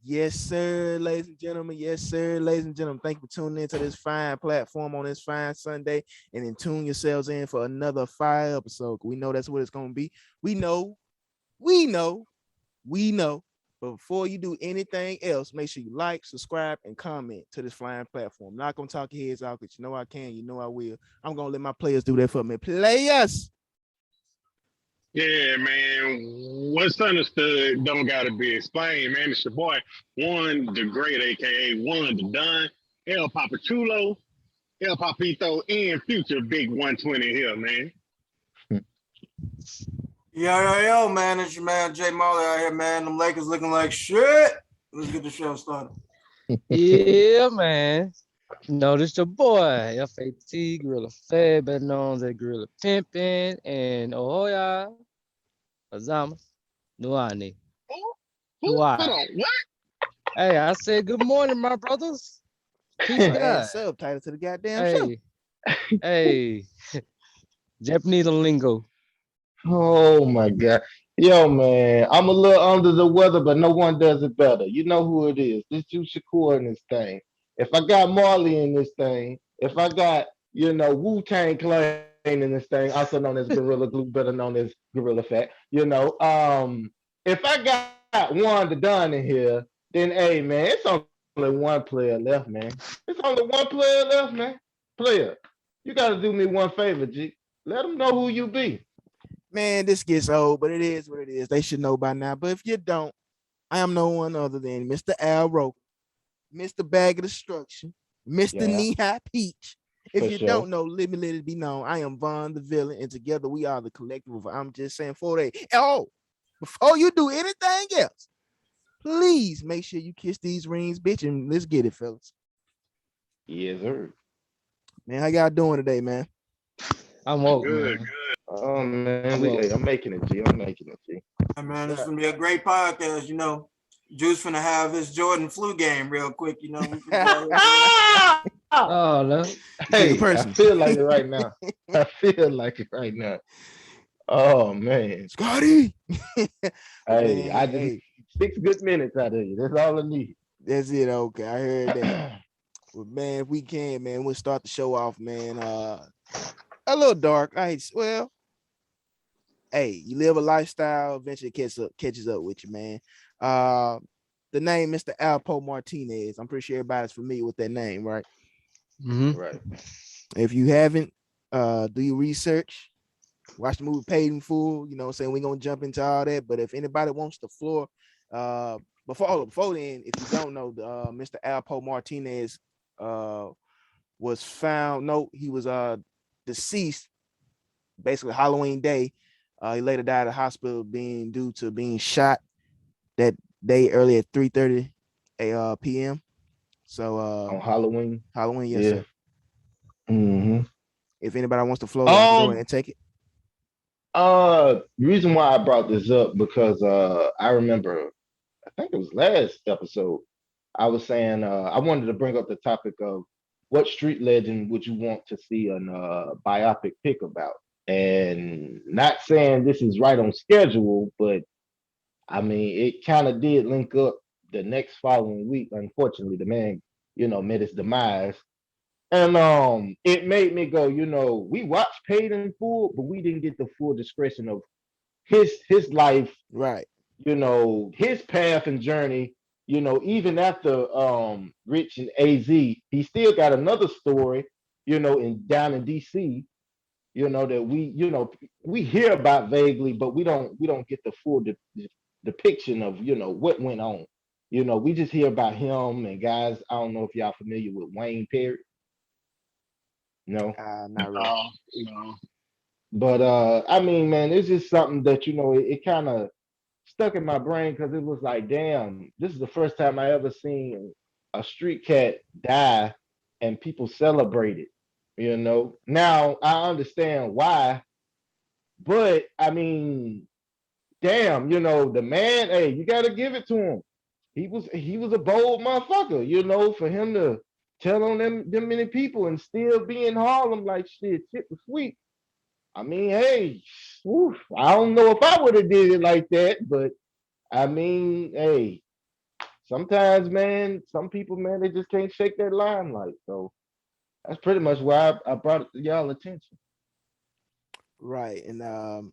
Yes, sir, ladies and gentlemen. Yes, sir, ladies and gentlemen. Thank you for tuning into this fine platform on this fine Sunday, and then tune yourselves in for another fire episode. We know that's what it's gonna be. We know, we know, we know. But before you do anything else, make sure you like, subscribe, and comment to this flying platform. Not gonna talk your heads out because you know I can, you know I will. I'm gonna let my players do that for me. Players. Yeah, man. What's understood don't gotta be explained, man. It's your boy, one the great, aka one the Don, El Papachulo, El Papito, and future big 120 here, man. Yo, man. It's your man Jay Molly out here, man. Them Lakers looking like shit. Let's get the show started. Yeah, man. Notice your boy, FAT, Gorilla Fed, better known as Gorilla Pimpin', and Ohoya, Azama, Nuani. Hold Why? on, what? Hey, I said good morning, my brothers. Peace Gotta add God. subtitle to the goddamn show. Hey, hey, Japanese lingo. Oh my God. Yo, man, I'm a little under the weather, but no one does it better. You know who it is. This you Shakur in this thing. If I got Marley in this thing, if I got, Wu-Tang Clan in this thing, also known as Gorilla Glue, better known as Gorilla Fat, if I got one the Don in here, then hey man, it's only one player left, man. It's only one player left, man. Player. You gotta do me one favor, G. Let them know who you be. Man, this gets old, but it is what it is. They should know by now. But if you don't, I am no one other than Mr. Al Roker, Mr. Bag of Destruction, Mr. Yeah, Knee High Peach. If for you sure. don't know, let it be known. I am Von the Villain, and together we are the collective of I'm just saying 4 days. Oh, before you do anything else, please make sure you kiss these rings, bitch, and let's get it, fellas. Yes, sir. Man, how y'all doing today, man? I'm woke, Good, man. Oh man, I'm hey, woke. I'm making it, G. I'm making it, G. Hey, man, What's this is up? gonna be a great podcast. Juice finna have his Jordan flu game real quick. We finna go ahead. Ah! Oh, no. Take Hey, it I personal. feel like it right now. I feel like it right now. Oh man. Scotty. But Hey, man, I just hey, need 6 good minutes out of you. That's all I need. that's it. Okay, I heard that. Well, man, if we can, man, we'll start the show off, man. A little dark. Well, hey, you live a lifestyle, eventually catches up with you, man. Uh the name Mr. Alpo Martinez. I'm pretty sure everybody's familiar with that name, right? Mm-hmm. Right. If you haven't, do your research, watch the movie Paid in Full. You know what I'm saying? We're gonna jump into all that. But if anybody wants the floor, before then, if you don't know, Mr. Alpo Martinez was found. No, he was deceased basically Halloween day. He later died at the hospital being due to being shot that day early at 3:30 p.m. So On Halloween. Halloween, yes, Yeah. sir. hmm If anybody wants to flow, y'all can go ahead Um. and take it. The reason why I brought this up because I remember I think it was last episode. I was saying I wanted to bring up the topic of what street legend would you want to see an biopic pick about, and not saying this is right on schedule, but I mean it kind of did link up the next following week. Unfortunately, the man, met his demise, and it made me go, we watched Paid in Full, but we didn't get the full description of his life, Right. his path and journey, even after Rich and AZ, he still got another story, in down in DC, that we hear about vaguely, but we don't get the full depiction of, what went on. We just hear about him and guys. I don't know if y'all familiar with Wayne Perry, no. Not really. no. But I mean, man, it's just something that it kind of stuck in my brain because it was like, damn, this is the first time I ever seen a street cat die and people celebrate it. Now I understand why, but I mean, damn, the man, hey, you gotta give it to him. He was a bold motherfucker, for him to tell on them many people and still be in Harlem like shit was sweet. I mean, hey, I don't know if I would have did it like that, but I mean, hey, sometimes, man, some people, man, they just can't shake that limelight. So that's pretty much why I brought it to y'all attention. Right. And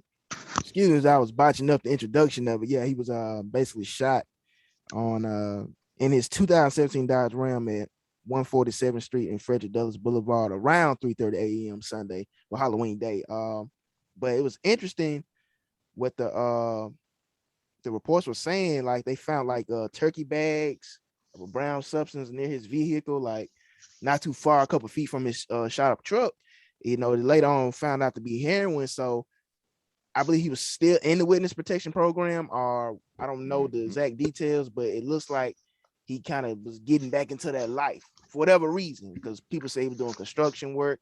excuse me as I was botching up the introduction of it. Yeah, he was basically shot on in his 2017 Dodge Ram at 147th Street and Frederick Douglass Boulevard around 3:30 a.m. Sunday or Halloween day. But it was interesting what the reports were saying. Like they found like turkey bags of a brown substance near his vehicle, like not too far, a couple feet from his shot up truck. You know, later on found out to be heroin. So I believe he was still in the witness protection program, or I don't know the exact details, but it looks like he kind of was getting back into that life for whatever reason, because people say he was doing construction work,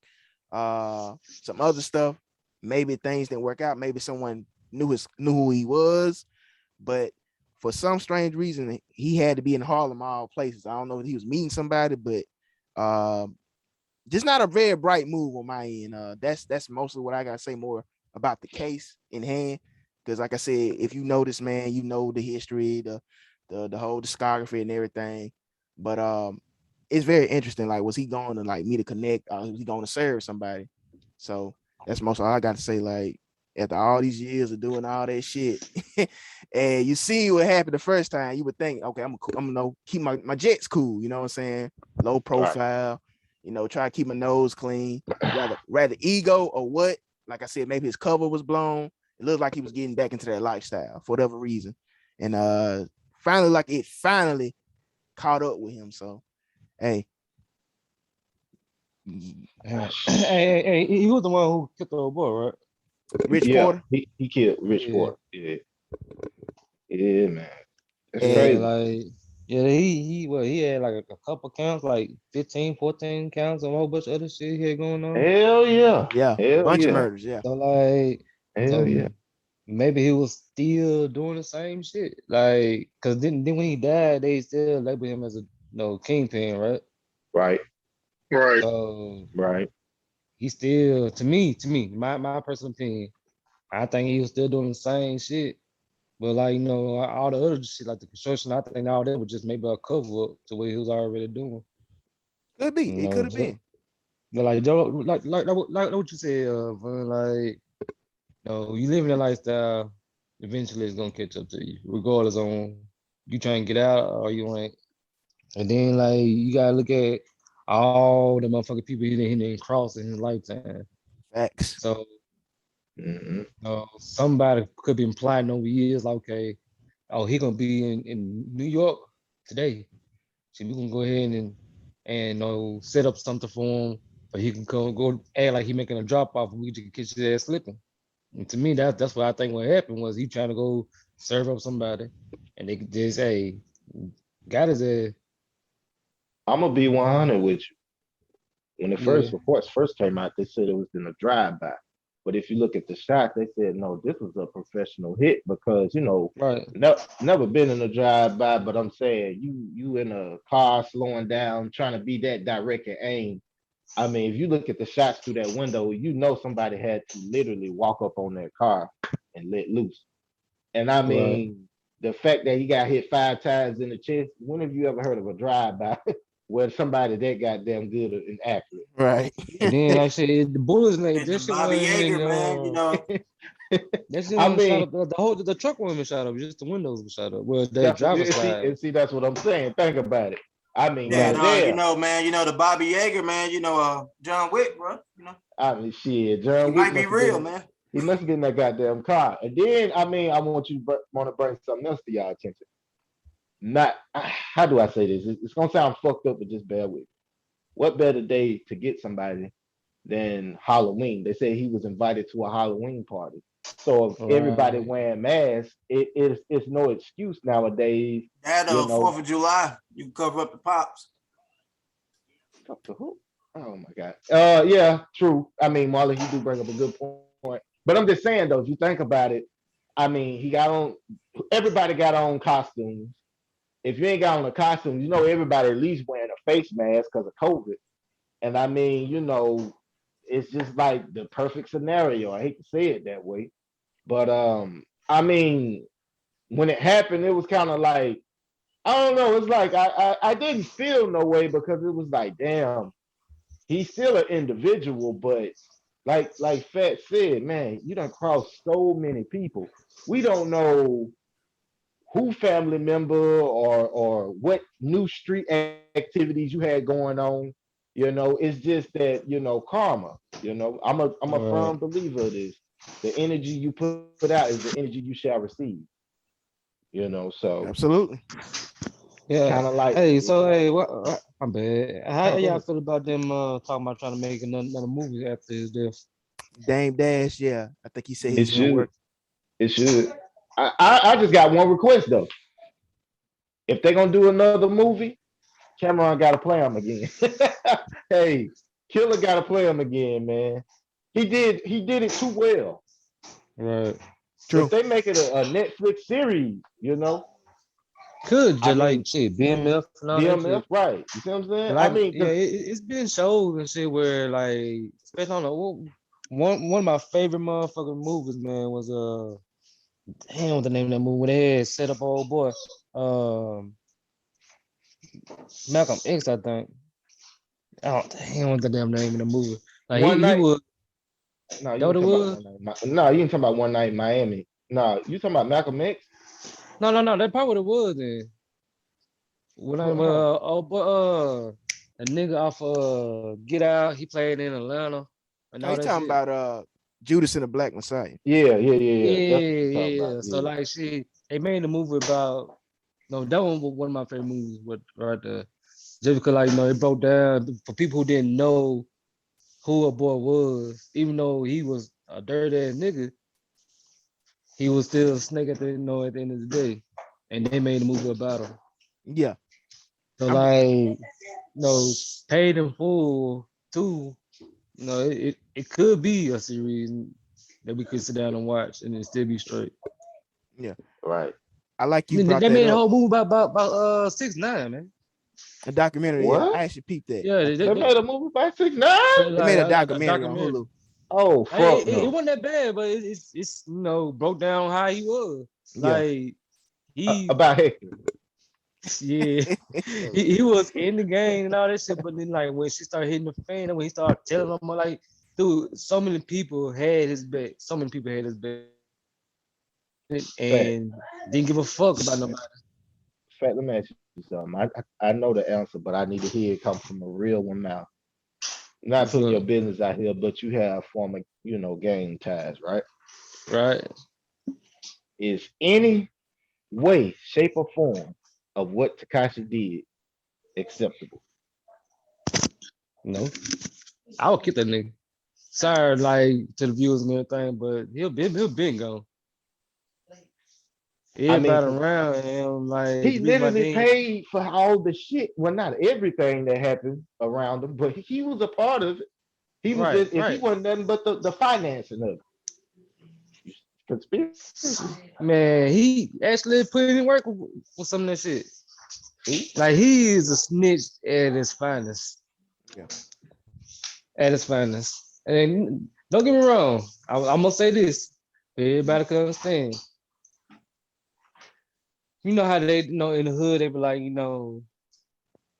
some other stuff. Maybe things didn't work out. Maybe someone knew who he was, but for some strange reason, he had to be in Harlem, all places. I don't know if he was meeting somebody, but just not a very bright move on my end. That's mostly what I gotta say more about the case in hand. Because like I said, if you know this man, you know the history, the whole discography and everything. But it's very interesting. Like, was he going to like meet a connect? Was he going to serve somebody? So that's most all I got to say. Like, after all these years of doing all that shit, and you see what happened the first time, you would think, okay, I'm gonna keep my jets cool. You know what I'm saying? Low profile. You know, try to keep my nose clean. Rather ego or what? Like I said, maybe his cover was blown. It looked like he was getting back into that lifestyle for whatever reason. And finally caught up with him. So hey. Hey, he was the one who killed the old boy, right? Rich Porter. He killed Rich Porter. Yeah, man. That's crazy. Like he had like a couple counts, like 15, 14 counts, and a whole bunch of other shit he had going on. Hell yeah. Yeah. Bunch of murders, yeah. So like Hell yeah. maybe he was still doing the same shit. Like, cause then when he died, they still labeled him as a kingpin, right? Right. So right. He still, to me, my personal opinion, I think he was still doing the same shit. But like, all the other shit, like the construction, I think all that was just maybe a cover up to what he was already doing. Could be. It could have been. But like what you said, Vern, like, you live in a lifestyle, eventually it's gonna catch up to you, regardless on you trying to get out or you ain't. And then like you gotta look at all the motherfucking people he didn't cross in his lifetime. Facts. So somebody could be implying over years, like, okay, he gonna be in New York today. So we can go ahead and set up something for him, but he can go act like he making a drop off, and we just catch his ass slipping. And to me, that's what I think what happened was he trying to go serve up somebody, and they just got his ass. I'm gonna be 100 with you. When the first reports first came out, they said it was in a drive-by. But if you look at the shot, they said no, this was a professional hit because never been in a drive-by. But I'm saying you in a car slowing down, trying to be that direct and aim. I mean, if you look at the shots through that window, somebody had to literally walk up on that car and let loose. And I mean, the fact that he got hit 5 times in the chest. When have you ever heard of a drive-by where somebody that goddamn good and accurate? Right. And then like shit, the bullets like this shit Bobby Yeager, man, That shit shot up, the truck wasn't even shot up, just the windows were shot up. Well, the driver's side. And see, that's what I'm saying. Think about it. I mean, man, the Bobby Yeager, man, John Wick, bro. I mean, shit, John Wick might be real, man. He must get in that goddamn car. And then, I mean, I want to bring something else to y'all attention. Not, how do I say this? It's gonna sound fucked up, but just bear with me. What better day to get somebody than Halloween? They say he was invited to a Halloween party. So if everybody wearing masks, it's no excuse nowadays. That 4th of July, you can cover up the pops. Up to who? Oh my God. Yeah, true. I mean, Marlon, you do bring up a good point. But I'm just saying though, if you think about it, I mean, everybody got on costumes. If you ain't got on a costume, everybody at least wearing a face mask because of COVID. And I mean, it's just like the perfect scenario. I hate to say it that way. But I mean, when it happened, it was kind of like I don't know. It's like I didn't feel no way because it was like, damn, he's still an individual, but like Fat said, man, you done crossed so many people. We don't know who family member or what new street activities you had going on. It's just that karma. I'm a firm Right. believer of this. The energy you put out is the energy you shall receive. So Absolutely. Yeah. kind of like Hey, so hey, what I'm bad. How no, go y'all ahead. feel about them talking about trying to make another movie after his death? Dame Dash, yeah. I think he said It he's gonna should. work. It should. I just got one request though. If they're gonna do another movie, Cameron got to play him again. Hey, Killer got to play him again, man. He did it too well. Right. If True. they make it a Netflix series, Could I just like mean shit, BMF and all that BMF, shit. right? You see what I'm saying? I Like, mean, yeah, because it's been shows and shit where like, especially on the one of my favorite motherfucking movies, man, was damn, what the name of that movie when they had set up old boy, um, Malcolm X, I think. Oh, damn, what the damn name of the movie? Like one he night. was No, that you what ain't it talking about was? one night. No, you ain't talking about one night in Miami. No, you talking about Malcolm X? No, that probably what it was then. When I Huh. oh boy, a nigga off Get Out, he played in Atlanta and Now all you that talking shit. about Judas and the Black Messiah. Yeah. Yeah, That's what you're talking about. yeah. So Yeah. like she they made a movie about no, that one was one of my favorite movies with right there. Just because like it broke down for people who didn't know who a boy was, even though he was a dirty ass nigga, he was still a snake at the end of the day. And they made a movie about him. Yeah. So I'm like paid in full too. It could be a series that we could sit down and watch and it still be straight. yeah. Right. I like you They brought they that made a up. whole movie about 6ix9ine, man. A documentary, yeah. What? I actually peeped that. Yeah, I they, peeped They that. made a movie by 6ix9ine? They like made a a documentary on documentary. Hulu. Oh fuck It no. wasn't that bad, but it's broke down how he was. Yeah. Like he About Hector. yeah he was in the game and all that shit, but then like when she started hitting the fan and when he started telling them like, dude, so many people had his back, so many people had his back Fact. and didn't give a fuck about nobody. Fact, let me ask you something. I know the answer, but I need to hear it come from a real one now. Not What's putting your up? business out here, but you have former, gang ties, right? Right? Is any way, shape, or form of what Takashi did acceptable? No, I would get that nigga. Sorry, like to the viewers and everything, but he'll been gone. I mean, Everybody because around him, like he the reason why literally they paid for all the shit. Well, not everything that happened around him, but he was a part of it. He was right, in, if he right. wasn't nothing but the financing of it. Conspiracy. Man, he actually put in work with some of that shit. See? Like he is a snitch at his finest. Yeah. At his finest. And don't get me wrong, I'm gonna say this. Everybody can understand. You know how they in the hood they be like,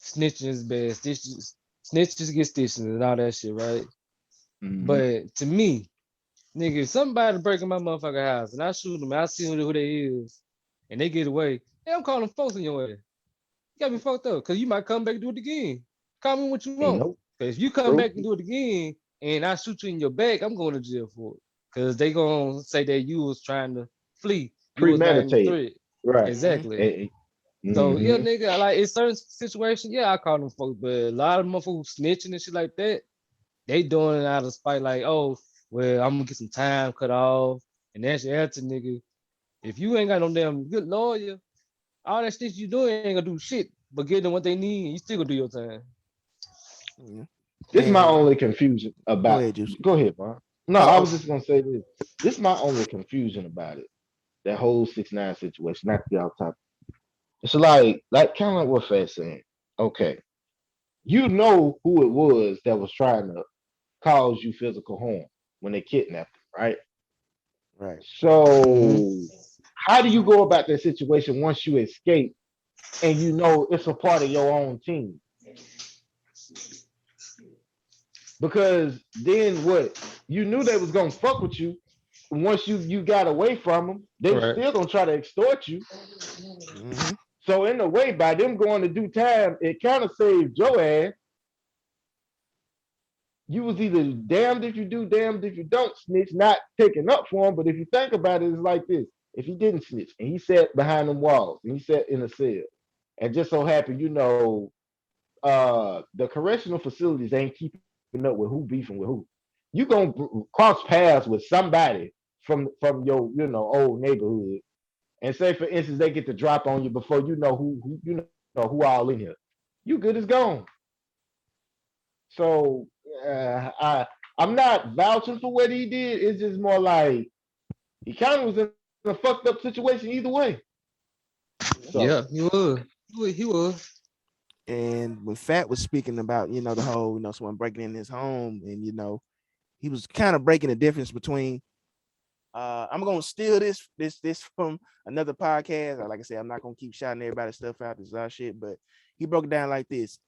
snitching is bad. Snitches get stitches and all that shit, right? Mm-hmm. But to me, nigga, if somebody breaking my motherfucking house and I shoot them, I see who they is, and they get away, hey, I'm calling folks in your ass. You got me fucked up, cause you might come back and do it again. Call me what you Ain't want. no Cause if you come true. back and do it again, and I shoot you in your back, I'm going to jail for it. Cause they gonna say that you was trying to flee. You was not in the Premeditated. threat. Right. Hmm. Exactly. So yeah, Mm-hmm. nigga, like in certain situations, yeah, I call them folks, but a lot of motherfuckers snitching and shit like that, they doing it out of spite, like, oh, well, I'm gonna get some time cut off. And that's your answer, nigga. If you ain't got no damn good lawyer, all that shit you doing ain't gonna do shit but give them what they need, and you still gonna do your time. Yeah. This is my And only confusion go about. ahead, Juice. Go ahead, bro. No, I Oh, was just gonna say this. This is my only confusion about it. That whole 6ix9ine situation. Not to get off topic. It's like kind of like what Fat saying. Okay, you know who it was that was trying to cause you physical harm when they kidnapped him, right? right. Mm-hmm. So how do you go about that situation once you escape and you know it's a part of your own team. Because then what? You knew they was gonna fuck with you. Once you got away from them, they were Right. still gonna try to extort you. Mm-hmm. So in a way, by them going to do time, it kind of saved your ass. You was either damned if you do, damned if you don't snitch, not taking up for him. But if you think about it, it's like this: if he didn't snitch and he sat behind them walls and he sat in a cell, and just so happened, the correctional facilities ain't keeping up with who beefing with who. You gonna cross paths with somebody from your old neighborhood, and say for instance they get the drop on you before you know who all in here. You good as gone. So I'm not vouching for what he did. It's just more like he kind of was in a fucked up situation either way. So Yeah, he was. He was. And when Fat was speaking about, the whole, someone breaking in his home, and he was kind of breaking the difference between I'm gonna steal this from another podcast. Like I said, I'm not gonna keep shouting everybody's stuff out, this our shit, but he broke it down like this.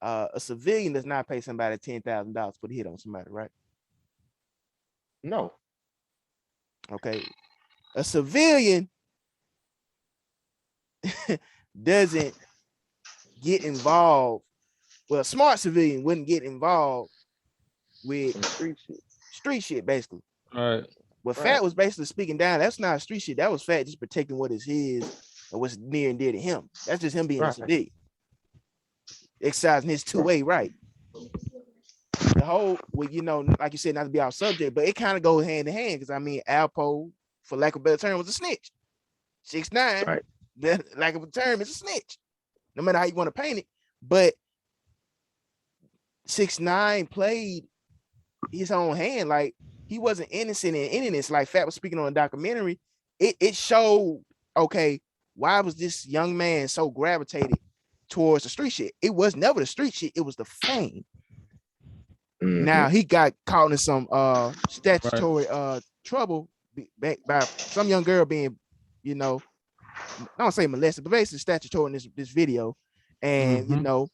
A civilian does not pay somebody $10,000 to put a hit on somebody, right? no. Okay. A civilian doesn't get involved. Well, a smart civilian wouldn't get involved with street shit, basically. All right. What Right. Fat was basically speaking down, that's not street shit. That was Fat just protecting what is his and what's near and dear to him. That's just him being a Right. civilian. Exercising his two-way right. The whole, well, like you said, not to be off subject, but it kind of goes hand in hand because Alpo, for lack of a better term, was a snitch. 6ix9ine, Right. the lack of a term, is a snitch. No matter how you want to paint it, but 6ix9ine played his own hand. Like he wasn't innocent in any of this. Like Fat was speaking on a documentary. It showed, okay, why was this young man so gravitated towards the street shit? It was never the street shit, it was the fame. Mm-hmm. Now he got caught in some statutory trouble by some young girl being, I don't say molested, but basically statutory in this video. And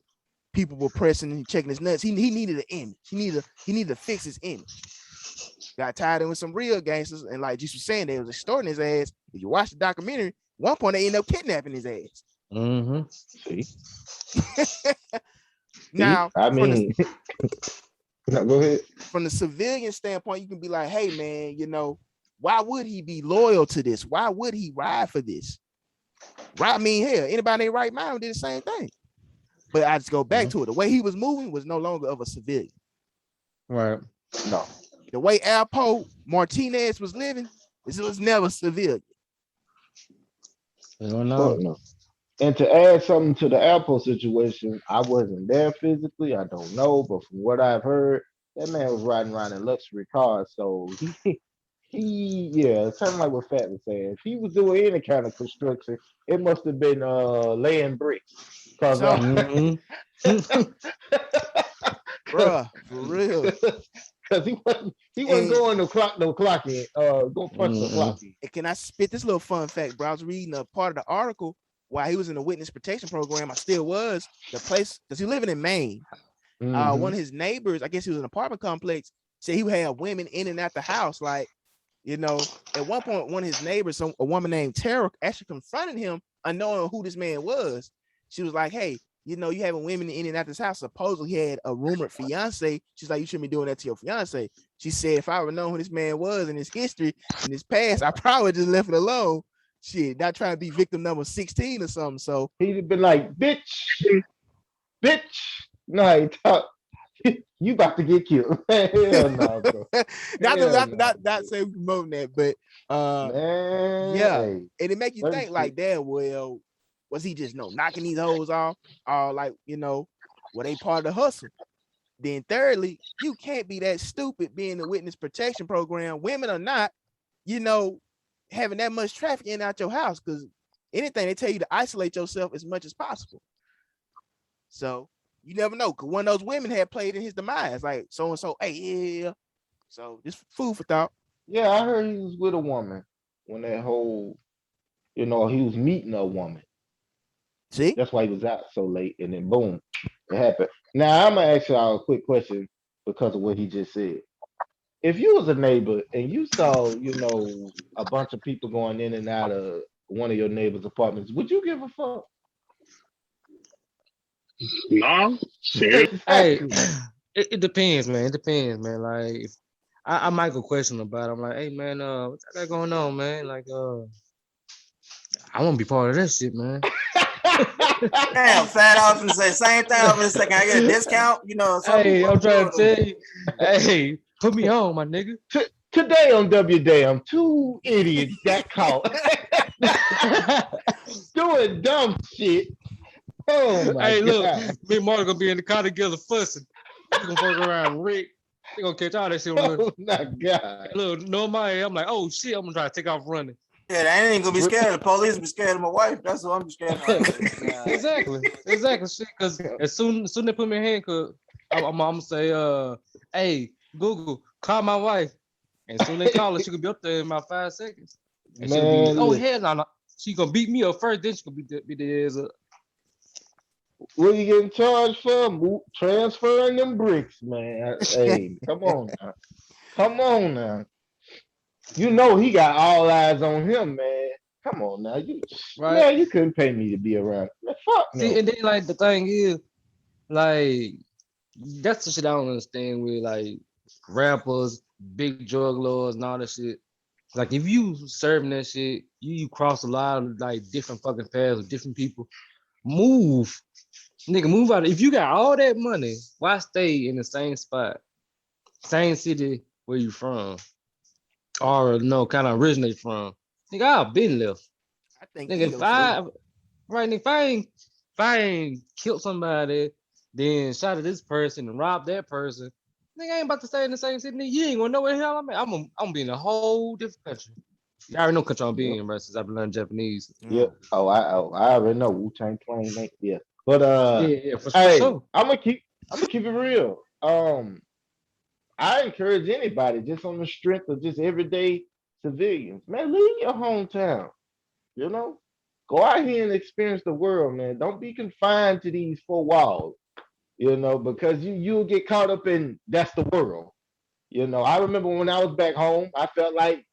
people were pressing and checking his nuts. He needed an image. He needed to fix his image. Got tied in with some real gangsters, and like Jesus was saying, they was extorting his ass. If you watch the documentary, at one point they ended up kidnapping his ass. Mm-hmm. See. Now, I mean, no, go ahead. From the civilian standpoint, you can be like, hey man, why would he be loyal to this? Why would he ride for this? Right? I mean, hell, anybody in their right mind did the same thing. But I just go back to it. The way he was moving was no longer of a civilian. Right. No. The way Alpo Martinez was living, it was never civilian. I don't know. No. And to add something to the Apple situation, I wasn't there physically. I don't know, but from what I've heard, that man was riding around in luxury cars. So it's kind of like what Fat was saying. If he was doing any kind of construction, it must have been laying bricks. Cause bruh, for real. Because he wasn't going to clock no clock in, go punch the clock in. And can I spit this little fun fact, bro? I was reading a part of the article while he was in the witness protection program. I still was the place because he living in Maine. One of his neighbors, I guess he was in an apartment complex, said he would have women in and out the house. Like, at one point, one of his neighbors, a woman named Tara, actually confronted him, unknowing who this man was. She was like, hey, you having women in and out this house. Supposedly he had a rumored fiance. She's like, you shouldn't be doing that to your fiance. She said, if I would known who this man was in his history, in his past, I probably just left it alone. Shit, not trying to be victim number 16 or something. So he'd have been like, bitch. No, he talk. You about to get killed. Hell no, bro. not saying promoting that, but man, yeah. hey, and it make you think like, damn, well, was he just knocking these hoes off? Or like, were they part of the hustle? Then thirdly, you can't be that stupid being the witness protection program, women or not, having that much traffic in and out your house, because anything they tell you to isolate yourself as much as possible. So you never know, because one of those women had played in his demise, like so and so. Hey, yeah. So just food for thought. Yeah, I heard he was with a woman when that whole, he was meeting a woman. See, That's why he was out so late, and then boom, it happened. Now I'm gonna ask y'all a quick question because of what he just said. If you was a neighbor and you saw, a bunch of people going in and out of one of your neighbor's apartments, would you give a fuck? No, shit. Hey, Exactly. it depends, man. It depends, man. Like, if I might go question about it. I'm like, hey, man, what I got going on, man? Like, I want to be part of that shit, man. Damn, fat off and say same thing. I'm gonna say, can I get a discount? You know, some Hey, people I'm are trying to doing tell you, hey, put me on, my nigga. Today on W Damn, two idiots got caught doing dumb shit. Oh my Hey, look, god. me and Mark gonna be in the car together fussing. We gonna fuck around, Rick. They gonna catch all that shit on the Oh my god. look. No, I'm like, oh shit, I'm gonna try to take off running. Yeah, they ain't gonna be scared. The police be scared of my wife. That's what I'm scared of. Nah. Exactly. Shit, because as soon they put me in handcuff, I'm gonna say, hey, Google, call my wife. And soon they call her, she could be up there in about 5 seconds. And she'll be, Man, oh listen, hell no, no. She gonna beat me up first, then she gonna beat the ass up. what you getting charged for? Transferring them bricks, man. Hey, come on now. Come on now. You know he got all eyes on him, man. Come on now. Right? Man, you couldn't pay me to be around. Man, fuck See, no. and then like the thing is, like, that's the shit I don't understand with like rappers, big drug lords, and all that shit. Like if you serving that shit, you cross a lot of like different fucking paths with different people. Move, nigga, move out. If you got all that money, why stay in the same spot, same city where you from, or no, kind of originate from? Nigga, I've been left. I think Nigga, Tito safe. right, nigga, if I ain't killed somebody, then shot at this person and robbed that person, nigga, I ain't about to stay in the same city. Nigga, you ain't gonna know where the hell I'm at. I'm gonna be in a whole different country. You already know country I'm Yep. being, bro, since I've been learning Japanese. Yep. Mm. I already know Wu-Tang Clan ain't there. But Yeah, for hey, sure. I'm gonna keep it real. I encourage anybody just on the strength of just everyday civilians. Man, leave your hometown. You know, go out here and experience the world, man. Don't be confined to these four walls. Because you'll get caught up in that's the world. I remember when I was back home, I felt like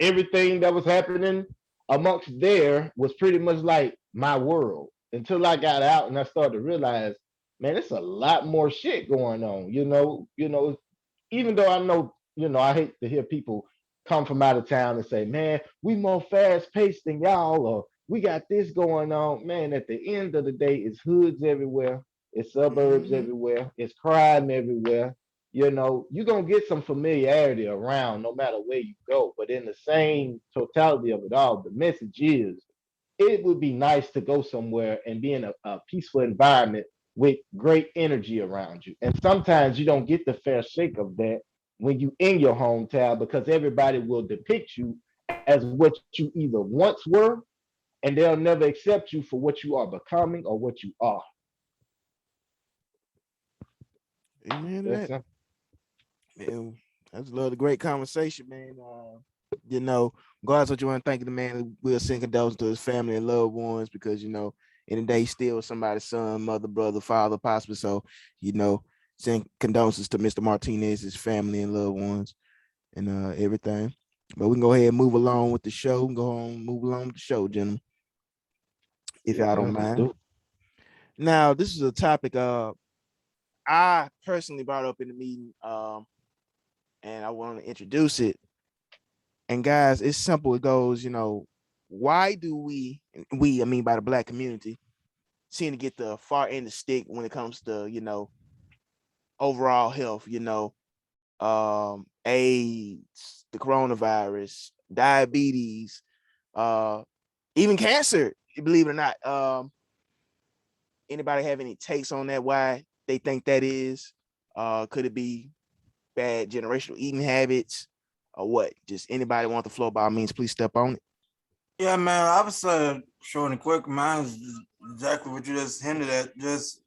everything that was happening amongst there was pretty much like my world until I got out and I started to realize, man, it's a lot more shit going on. Even though I know, I hate to hear people come from out of town and say, man, we more fast paced than y'all, or we got this going on. Man, at the end of the day, it's hoods everywhere, it's suburbs Mm-hmm. everywhere, it's crime everywhere. You're gonna get some familiarity around no matter where you go. But in the same totality of it all, the message is it would be nice to go somewhere and be in a peaceful environment with great energy around you. And sometimes you don't get the fair shake of that when you in your hometown because everybody will depict you as what you either once were and they'll never accept you for what you are becoming or what you are. Amen to That's that. simple. Man, I just love the great conversation, man. You know, regardless what you want to thank the man, we'll send condolences to his family and loved ones because in the day he's still somebody's son, mother, brother, father, possibly. So, you know, send condolences to Mr. Martinez, his family and loved ones, and everything. But we can go ahead and move along with the show. Go on, move along with the show, gentlemen, if Yes, y'all sir. don't Let's mind. do it. Now, this is a topic I personally brought up in the meeting, and I want to introduce it. And guys, it's simple. It goes, why do I mean by the black community, seem to get the far end of the stick when it comes to, overall health, AIDS, the coronavirus, diabetes, uh, even cancer, believe it or not. Anybody have any takes on that? Why they think that is? Could it be bad generational eating habits or what? Just anybody want the floor, by all means, please step on it. Yeah, man, I was short and quick. Mine's exactly what you just hinted at. Just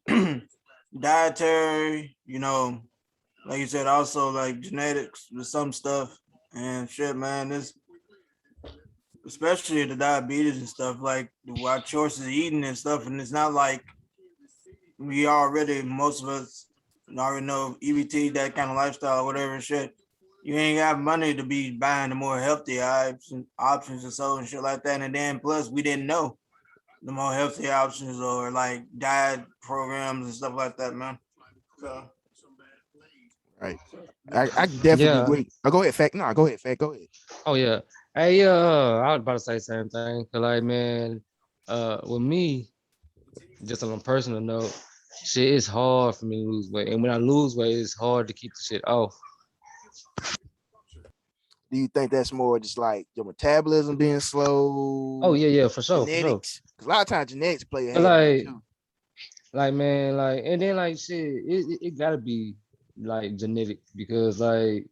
dietary, like you said, also like genetics with some stuff and shit, man. especially the diabetes and stuff, like our choices eating and stuff. And it's not like we already, most of us already know EBT, that kind of lifestyle or whatever shit. You ain't got money to be buying the more healthy options and so and shit like that. And then plus we didn't know the more healthy options or like diet programs and stuff like that, man. So Right. I definitely Yeah. agree. Oh, go ahead, Fact. No, go ahead, Fact. Go ahead. Oh yeah. Hey, I was about to say the same thing. Cause like, man, with me, just on a personal note, shit is hard for me to lose weight, and when I lose weight, it's hard to keep the shit off. Do you think that's more just like your metabolism being Oh slow, yeah, yeah, for sure, for sure. genetics? Because a lot of times genetics play a But hand in it like, too. man, like, and then like, shit, it gotta be like genetic because like,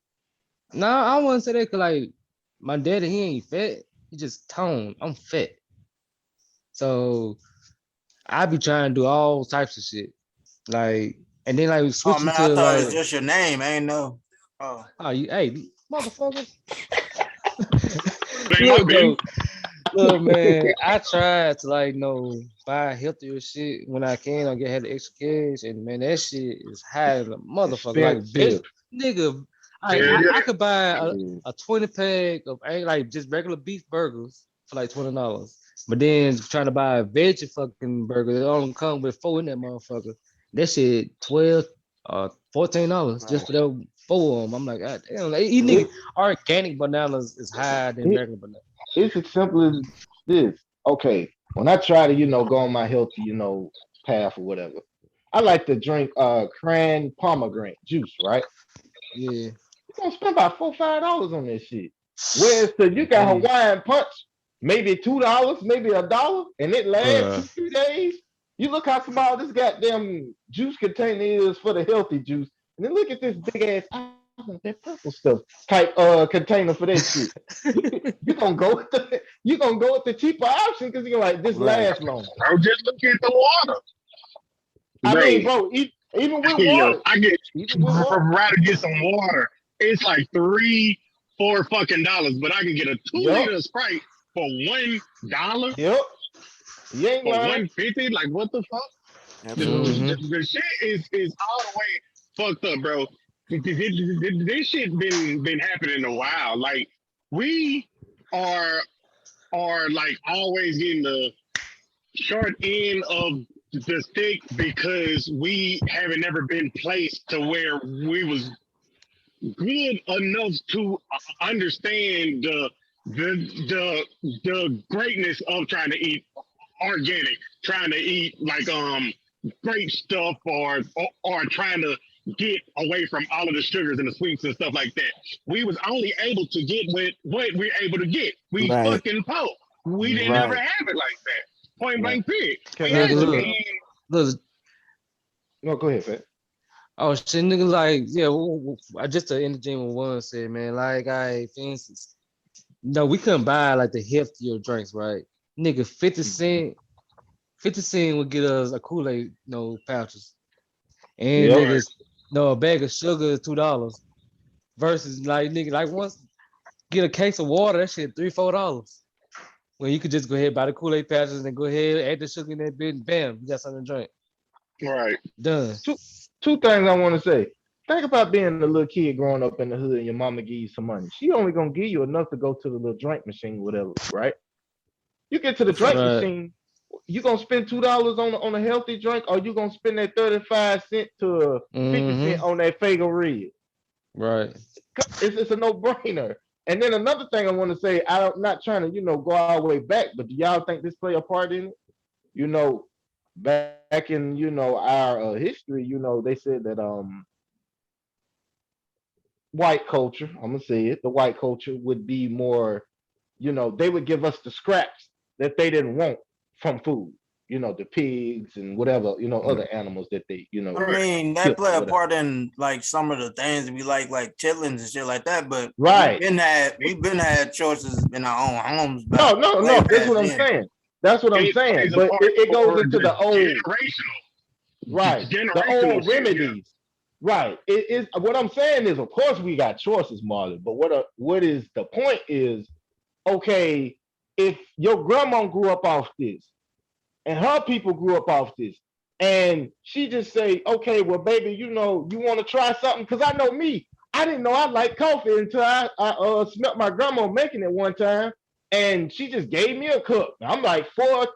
nah, I wouldn't say that. Cause like, my daddy, he ain't fat. He just toned. I'm fat, so I be trying to do all types of shit. Like, and then like oh switching man, I to thought it was like, just your name. I ain't know. Oh. oh, you, hey, motherfucker. Ain't my Look business. though, look man, I tried to like buy healthier shit when I can. I get had the extra cash, and man, that shit is high as a motherfucker. Like, Expensive. nigga, Yeah, I yeah. could buy Mm. a 20 pack of ain't like just regular beef burgers for like $20. But then trying to buy a veggie fucking burger, it only come with four in that motherfucker. That shit 12 $14 just Right. for that four of them. I'm like, God damn, like, you nigga, It, organic bananas is higher than it, regular bananas. it's as simple as this. Okay, when I try to, go on my healthy, path or whatever, I like to drink cran pomegranate juice, right? Yeah. You gonna spend about $4, $5 on this shit. Whereas you got Hey, Hawaiian punch, maybe $2, maybe $1, and it lasts bruh. 2, 3 days. You look how small this goddamn juice container is for the healthy juice, and then look at this big ass. I want that purple stuff type container for that shit. You gonna go with the cheaper option because you're like this Right. lasts long. Bro, just look at the water. I Bro, mean, bro, even with yo, water, I get even with water, from right to get some water. It's like $3, $4 fucking dollars, but I can get a two yep, liter of Sprite for $1, yep, you ain't for lying. 150. Like what the fuck? The, Absolutely. Mm-hmm. the, the shit is all the way fucked up, bro. This shit been happening a while. Like we are like always getting the short end of the stick because we haven't never been placed to where we was good enough to understand the greatness of trying to eat organic, trying to eat like great stuff, or trying to get away from all of the sugars and the sweets and stuff like that. We was only able to get with what we're able to get. We Right. fucking poor. We didn't ever Right. have it like that. Point Now, blank period. We can I Look, had to. say? look, And look. No, go ahead, Fat. Oh shit, nigga, like, yeah, I just to interject with one said, man, like, for instance, no, we couldn't buy like the healthier drinks, right? Nigga, 50 Mhm. cent, 50 cent would get us a Kool-Aid, pouches. And Yep. right. niggas, no, a bag of sugar is $2 versus like, nigga, like once get a case of water, that shit $3, $4. Well, you could just go ahead and buy the Kool-Aid patches and go ahead, add the sugar in that bit, and bam, you got something to drink. Right. Done. Two two things I want to say. Think about being a little kid growing up in the hood and your mama give you some money. She only gonna give you enough to go to the little drink machine, whatever, right? You get to the drink Right. machine, you gonna spend $2 on a healthy drink, or you gonna spend that 35 cent to 50 cent Mm-hmm. on that Fago Red. Right. It's a no brainer. And then another thing I want to say, I'm not trying to go all the way back, but do y'all think this play a part in it? You know, back in our history, they said that white culture, I'm gonna say it, the white culture would be more, they would give us the scraps that they didn't want from food. The pigs and whatever, other animals that they, I Right. mean, that killed play or a whatever. part in like some of the things we like chitlins and shit like that. But Right. we've been had choices in our own homes No, back no, way no. That's past what I'm then. saying. That's what I'm It saying. plays a But part it goes for into the old, right, the generational old shit. Yeah. remedies. Right. It is what I'm saying is, of course, we got choices, Marlon. But what is the point is, okay? if your grandma grew up off this and her people grew up off this, and she just say, okay, well, baby, you want to try something? Because I know me, I didn't know I liked coffee until I smelled my grandma making it one time, and she just gave me a cup. I'm like 4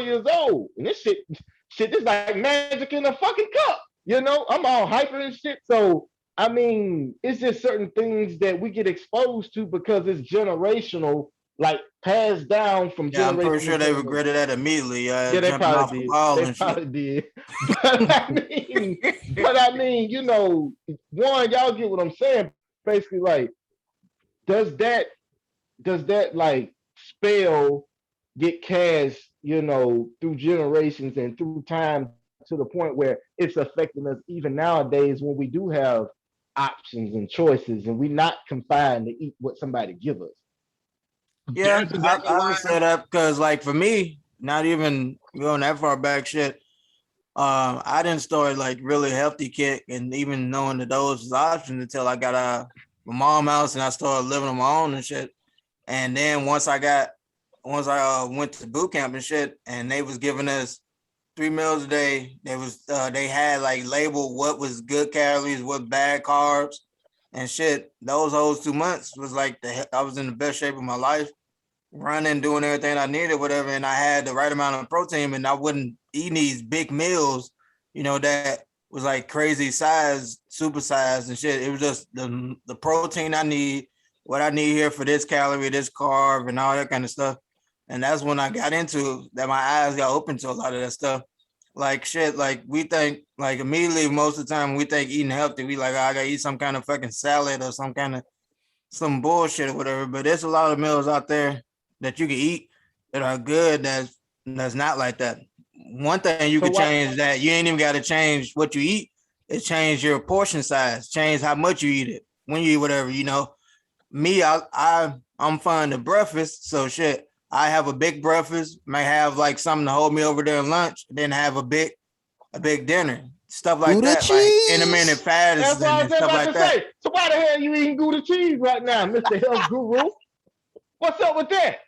years old, and this shit is like magic in a fucking cup. I'm all hyper and shit. So I mean, it's just certain things that we get exposed to because it's generational, like passed down from Yeah, I'm pretty generation to sure they generation. regretted that immediately. Yeah, they Jumping off probably the did. wall They and shit. probably did. But I mean, one, y'all get what I'm saying. Basically, like, does that like spell get cast, through generations and through time to the point where it's affecting us even nowadays when we do have options and choices and we're not confined to eat what somebody give us. Yeah, That's exactly I why. would say that because, like, for me, not even going that far back, shit. I didn't start like really healthy kick and even knowing that those was options until I got out of my mom house and I started living on my own and shit. And then once I went to boot camp and shit, and they was giving us 3 meals a day. They had like labeled what was good calories, what bad carbs, and shit. Those whole 2 months was like I was in the best shape of my life, running, doing everything I needed, whatever, and I had the right amount of protein, and I wasn't eating these big meals, that was like crazy size, super size and shit. It was just the protein I need, what I need here for this calorie, this carb, and all that kind of stuff. And that's when I got into that. My eyes got open to a lot of that stuff. Like shit, like we think, like immediately most of the time we think eating healthy, we like, oh, I gotta eat some kind of fucking salad or some bullshit or whatever. But there's a lot of meals out there that you can eat that are good. That's not like that. One thing you So could what? change is that you ain't even got to change what you eat. It change your portion size, change how much you eat it when you eat whatever. Me, I'm fine to breakfast, so shit. I have a big breakfast, may have like something to hold me over there lunch, then have a big dinner, stuff like Gouda that, like intermittent cheese. That's what fasting I and was stuff about like to that. say. So why the hell you eating Gouda cheese right now, Mr. Health Guru? What's up with that?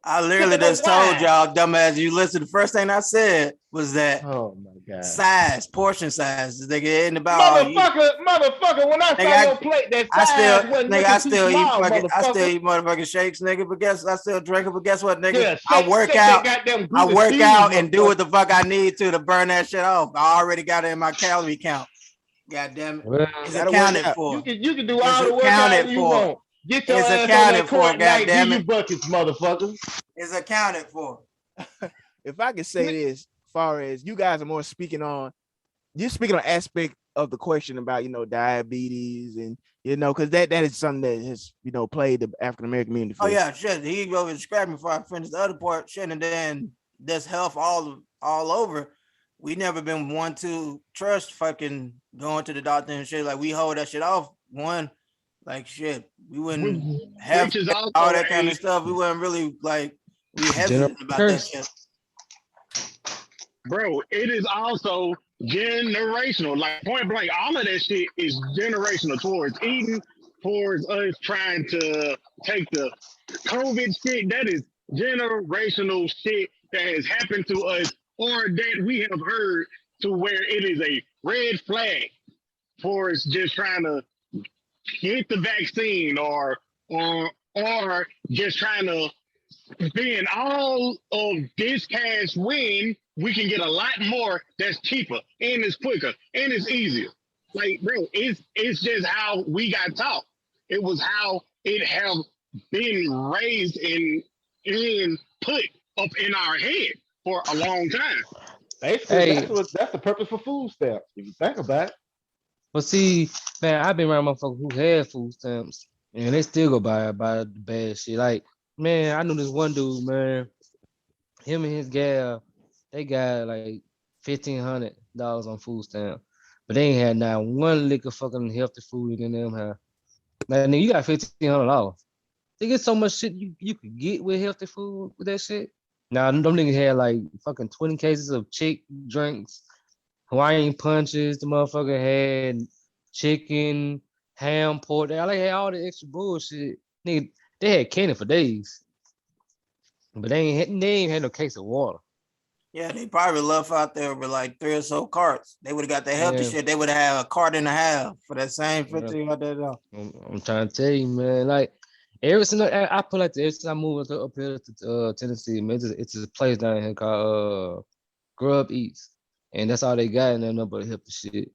I literally Sipping on just told wine. y'all, dumbass, you listen. The first thing I said was that Oh my God. portion size. They get in about Motherfucker, when I nigga, saw your plate, that size wasn't looking too small, I still motherfucker. eat motherfucking shakes, nigga. But I still drink it. But guess what, nigga? Yeah, shake that goddamn I Gouda work cheese, out and do what motherfucker. the fuck I need to burn that shit off. I already got it in my calorie count. God damn it. Well, It's That'll work accounted out. You for. can you can do It's all the workout accounted you for. want. Get your It's ass on that accounted for, court god night, give damn you it. buckets, motherfucker. It's accounted for. If I could say this, as far as you guys are more you're speaking on aspect of the question about diabetes and because that is something that has played the African American community Oh for. yeah, shit. He over described me before I finished the other part. Shit, and then this health all over. We never been one to trust fucking going to the doctor and shit. Like we hold that shit off. One, like shit, we wouldn't have Which is all also that kind of a stuff. We wouldn't really like we general hesitant about that curse. shit. bro. It is also generational. Like point blank, all of that shit is generational towards eating, towards us trying to take the COVID shit. That is generational shit that has happened to us, or that we have heard to where it is a red flag for us just trying to get the vaccine or just trying to spend all of this cash when we can get a lot more that's cheaper and it's quicker and it's easier. Like, bro, it's just how we got taught. It was how it have been raised and put up in our head for a long time. Basically, Hey, that's the purpose for food stamps, if you think about it. but see, man, I've been around motherfuckers who had food stamps and they still go buy the bad shit. Like, man, I knew this one dude, man. Him and his gal, they got like $1,500 on food stamp, but they ain't had not one lick of fucking healthy food in them. Like, nigga, you got $1,500. They get so much shit you could get with healthy food with that shit. Now, them niggas had like fucking 20 cases of chick drinks, Hawaiian punches. The motherfucker had chicken, ham, pork. They had all the extra bullshit. Nigga, they had candy for days. But they ain't had no case of water. Yeah, they probably left out there with like 3 or so carts. They would have got the healthy Yeah, shit. They would have had a cart and a half for that same yeah. 50 out there. I'm trying to tell you, man. Like ever since I put like ever since I moved up here to Tennessee, man, it's a place down here called Grub Eats, and that's all they got in there, no but healthy shit.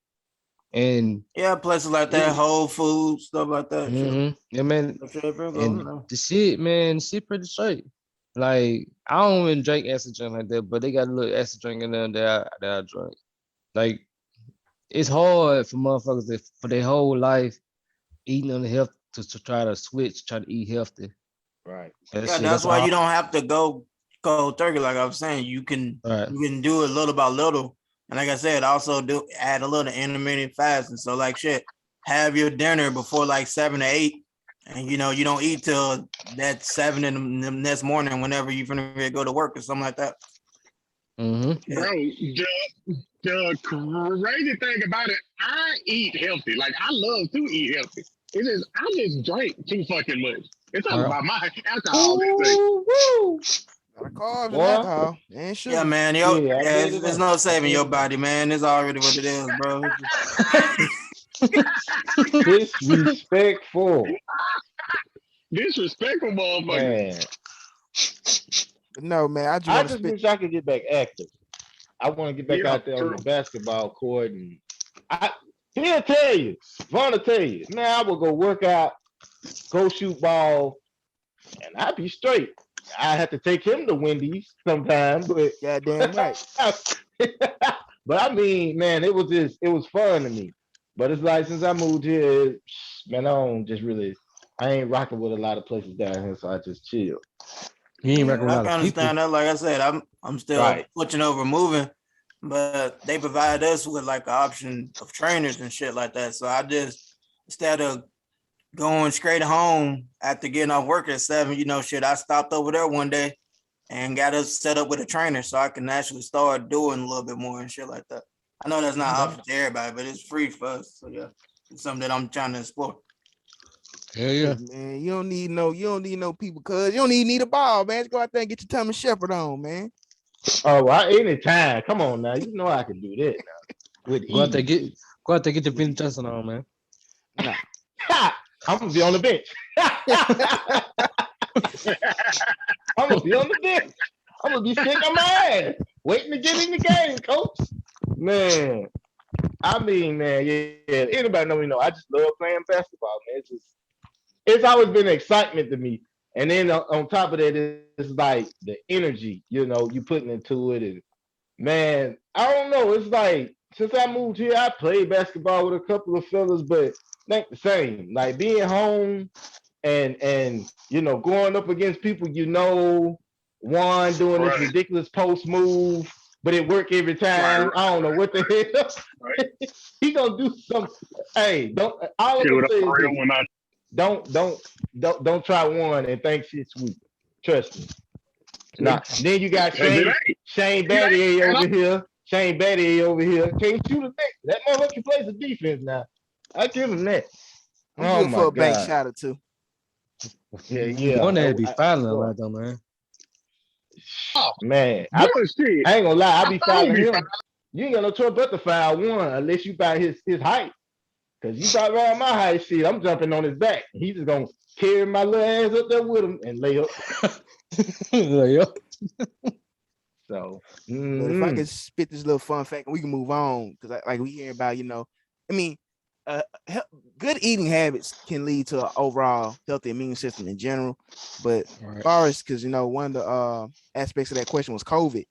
And Yeah, places like that, it, Whole Foods, stuff like that. Shit. yeah, man. Shit, bro, And the shit, man, shit pretty straight. Like I don't even drink acid drink like that, but they got a little acid drink in there that I drink. Like it's hard for motherfuckers that for their whole life eating unhealthy to try to switch, try to eat healthy. Right. That Yeah, shit, that's that's why all. you don't have to go cold turkey. Like I was saying, Right. you can do it little by little. And like I said, also do add a little intermittent fasting. So like shit, have your dinner before like 7 to 8, and you don't eat till that 7 in the next morning whenever you finna go to work or something like that. Mm-hmm. Bro, the crazy thing about it, I eat healthy. Like I love to eat healthy. It's just I just drink too fucking much. It's all Right. about my alcohol intake. Woo! A lot of carbs and Boy, alcohol and sugar. Yeah, man. yeah, I bet it There's up. no I saving bet your it up. body, man. It's already what it is, bro. Disrespectful, Disrespectful motherfuckers. man. But no, man, I just I want to just spit. wish I could get back active. I want to get back Yeah, out there on true. the basketball court, and I he'll tell you, Vaughn will tell you, man, I will go work out, go shoot ball, and I'd be straight. I have to take him to Wendy's sometime, but Goddamn right. but I mean, man, it was fun to me. But it's like since I moved here, man, I ain't rocking with a lot of places down here, so I just chill. You ain't Yeah. reckon a I lot can of people. understand that. Like I said, I'm still Right. switching over, moving, but they provide us with like an option of trainers and shit like that. So I just instead of going straight home after getting off work at 7, shit, I stopped over there one day and got us set up with a trainer so I can actually start doing a little bit more and shit like that. I know that's not an option to everybody, but it's free for us. So yeah, it's something that I'm trying to explore. Hell yeah. Man, you don't need no people, cuz you don't even need a ball, man. Just go out there and get your Thomas Shepard on, man. Oh, anytime. Come on now, you know I can do that now with Go out there ease. get your Vince Johnson on, man. Nah. I'm gonna be on the bench. I'm gonna be on the bench. I'm gonna be sitting on my ass, waiting to get in the game, coach. Man, I mean, man, yeah. Anybody know me know I just love playing basketball, man. It's always been an excitement to me. And then on top of that, it's like the energy, you putting into it. And man, I don't know. It's like since I moved here, I played basketball with a couple of fellas, but not the same. Like being home and going up against people, one doing this Right, ridiculous post move, but it worked every right, time. I don't know what the hell. right. He gonna do something. Hey, don't. All I'm Shoot gonna up say for is real this: when I don't try one and think shit's sweet. Trust me. because Nah. Then you got it ain't. Shane It ain't. Battier And over here. Shane Battier over here. Can't shoot a thing. That motherfucker plays the defense now. I give him that. I'm Oh good for my a bank god. shot or two. Yeah. One that'd be I fouling swear. right though, man. oh, Man, bullshit. I ain't gonna lie. I I be thought fouling it'd be him. fine. You ain't got no choice but to foul one unless you by his height. Cause you talk around my height shit, I'm jumping on his back. He just gonna carry my little ass up there with him and lay up. Yeah. So, But if I could spit this little fun fact, and we can move on, because like we hear about, I mean, good eating habits can lead to an overall healthy immune system in general. But Right. far as because one of the aspects of that question was COVID.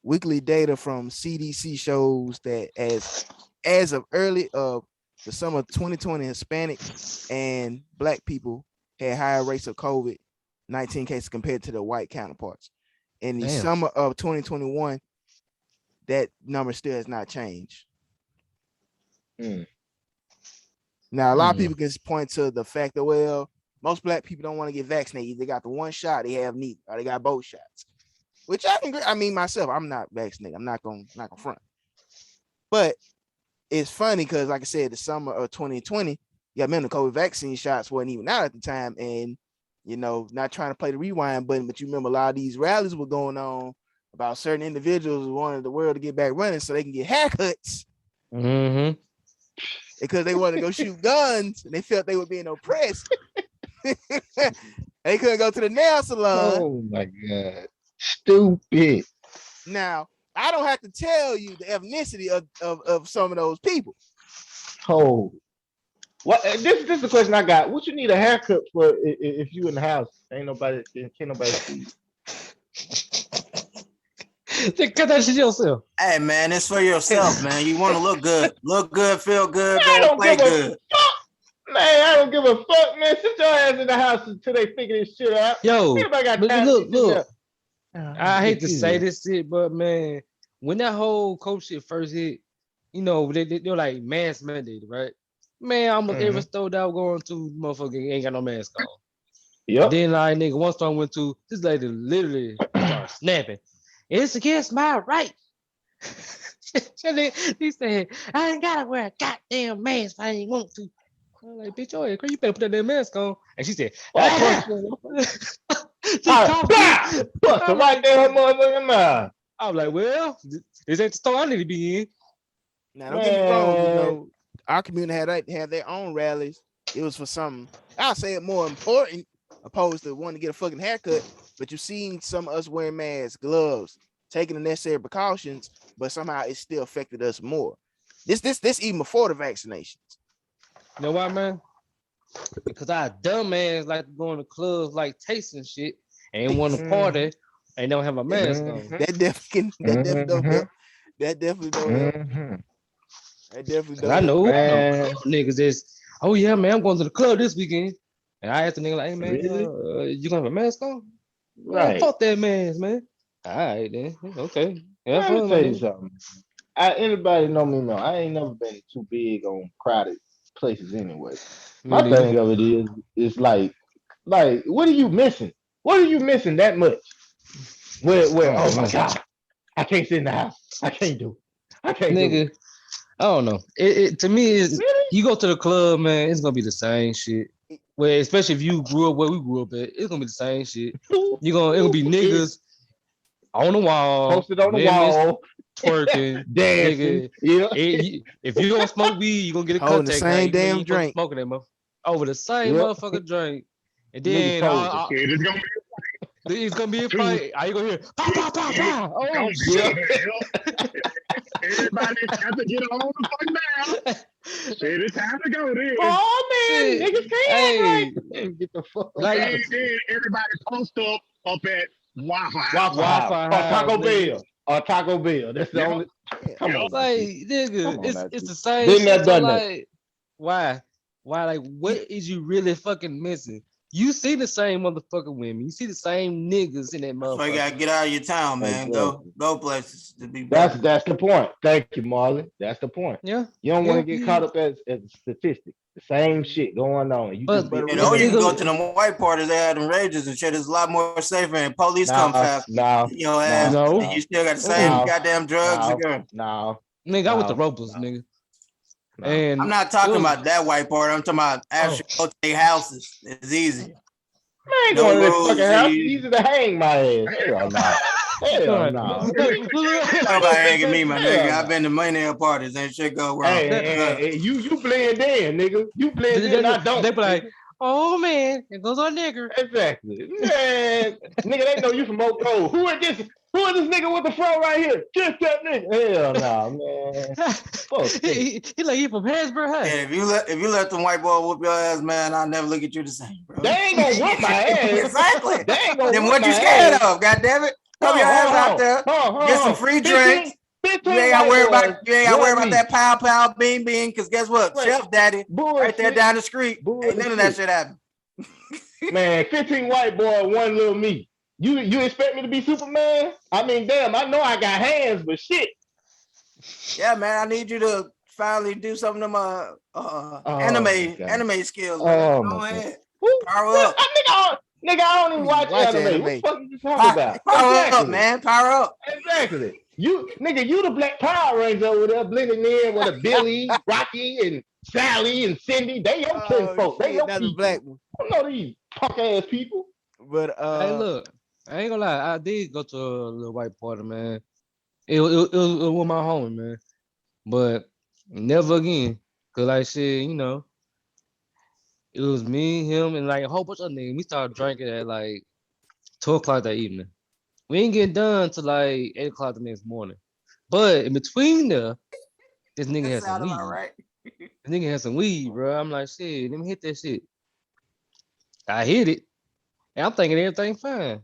Weekly data from CDC shows that as of early of the summer of 2020, Hispanic and Black people had higher rates of COVID-19 cases compared to their white counterparts. In the Damn. summer of 2021, that number still has not changed. mm, Now, a lot of people can point to the fact that, well, most Black people don't want to get vaccinated. They got the one shot, they have neither, or they got both shots. Which I can agree. I mean, myself, I'm not vaccinated. I'm not gonna front. But it's funny because, like I said, the summer of 2020, yeah, man, the COVID vaccine shots wasn't even out at the time, and You know, not trying to play the rewind button, but you remember a lot of these rallies were going on about certain individuals who wanted the world to get back running so they can get haircuts Mm-hmm. because they wanted to go shoot guns and they felt they were being oppressed. They couldn't go to the nail salon. Oh my god, stupid. Now, I don't have to tell you the ethnicity of some of those people. Oh, what? This is the question I got. What you need a haircut for if you in the house? Can't nobody see you. Cut that shit yourself. Hey man, it's for yourself, man. You want to look good, feel good, I man, don't play give a good. fuck, man. I don't give a fuck, man. Sit your ass in the house until they figure this shit out. Yo, Anybody got but time look, to sit look. there? I hate to say this shit, but man, when that whole coach shit first hit, you know, they're like mask mandated, right? Man, almost every store that I was going to, motherfucker ain't got no mask on. Yep. Then like nigga, one store I went to, this lady literally started snapping. It's against my right. He said, I ain't gotta wear a goddamn mask if I ain't want to. I'm like, bitch, oh, you better put that damn mask on. And she said, Bust her right there, her motherfucking mouth. I was like, well, this ain't the store I need to be in. Now, don't get me wrong, you know, our community had their own rallies. It was for something, I'll say it more important, opposed to wanting to get a fucking haircut. But you've seen some of us wearing masks, gloves, taking the necessary precautions, but somehow it still affected us more. This even before the vaccinations. You know why, man? Because our dumb ass like going to clubs like tasting shit and want to party and don't have a mask on. That definitely don't help. That definitely don't help. That definitely don't I know man. niggas is, oh yeah, man, I'm going to the club this weekend. And I asked the nigga like, hey man, Really? you gonna have a mask on? Right. Man, fuck that mask, man. All right then. Okay. Let me tell you something. Anybody know me know I ain't never been too big on crowded places anyway. My thing of it is like what are you missing? What are you missing that much? Where oh my god, I can't sit in the house. I can't do it. I can't do it. I don't know. It to me is Really? you go to the club, man, it's gonna be the same shit. Well, especially if you grew up where we grew up at, it's gonna be the same shit. It'll be niggas on the wall, posted on the wall, twerking, dancing. Nigga, if you don't smoke weed, you gonna get a holding contact. the same damn drink, smoking that over the same motherfucking drink, and then it's gonna be a fight. Are you gonna hear pow pow pow pow? Oh shit! Everybody has to get on the fuck down. Shit, it's time to go then. Oh man, niggas can't right. Get the fuck like, then everybody post up at Waffle House or Taco Bell. That's the only. Come on, like nigga, it's the same shit. shit. So like, why? Like, what is you really fucking missing? You see the same motherfucking women. You see the same niggas in that motherfucker. So you gotta get out of your town, man. Exactly. Go places to be. That's the point. Thank you, Marlon. That's the point. Yeah. You don't want to get caught up as a statistic. The same shit going on. You can go to them white parties. They have them rages and shit. It's a lot more safer. And police come fast. No. You still got the same goddamn drugs again. No. Nigga, I with the ropers, nigga. No. And I'm not talking about that white party. I'm talking about actually go to their houses. It's easy. I ain't going to this fucking house. It's easy to hang my ass. Hell no. Hell no. Nobody hanging me, my nigga. I've been to many parties. Ain't shit go wrong. Hey, you blend in, nigga. You blend in. I don't. They be like, oh man, it goes on nigger. Exactly. Man, nigga, they know you from Oak Grove. Who is this nigga with the front right here? Just that nigga. Hell no, man. he like he from Harrisburg High. And if you let them white boy whoop your ass, man, I'll never look at you the same, bro. They ain't gonna whoop my ass. Exactly. They ain't gonna then what you scared of? God damn it. Come your ass out there. Get some free drinks. You ain't gotta worry about that pow bean because guess what? Chef Daddy right there down the street. Ain't none of that shit happen. Man, 15 white boy, one little me. You expect me to be Superman? I mean, damn, I know I got hands, but shit. Yeah, man, I need you to finally do some of them anime skills. Man. Go ahead. Power up. Nigga, I don't even watch anime. What the fuck you talking about? Power up, man. Power up. Exactly. You the Black Power Ranger over there blending in with a Billy, Rocky, and Sally and Cindy. They your kinfolk. They your people. Black one. I don't know these punk ass people. But Hey, look, I ain't gonna lie. I did go to a little white party, man. It was with my homie, man. But never again. Cause like I said, it was me, him, and like a whole bunch of niggas. We started drinking at like 2 o'clock that evening. We ain't getting done till like 8 o'clock the next morning. But in between there, this nigga That had some sound about weed. right. This nigga had some weed, bro. I'm like, shit, let me hit that shit. I hit it, and I'm thinking everything fine.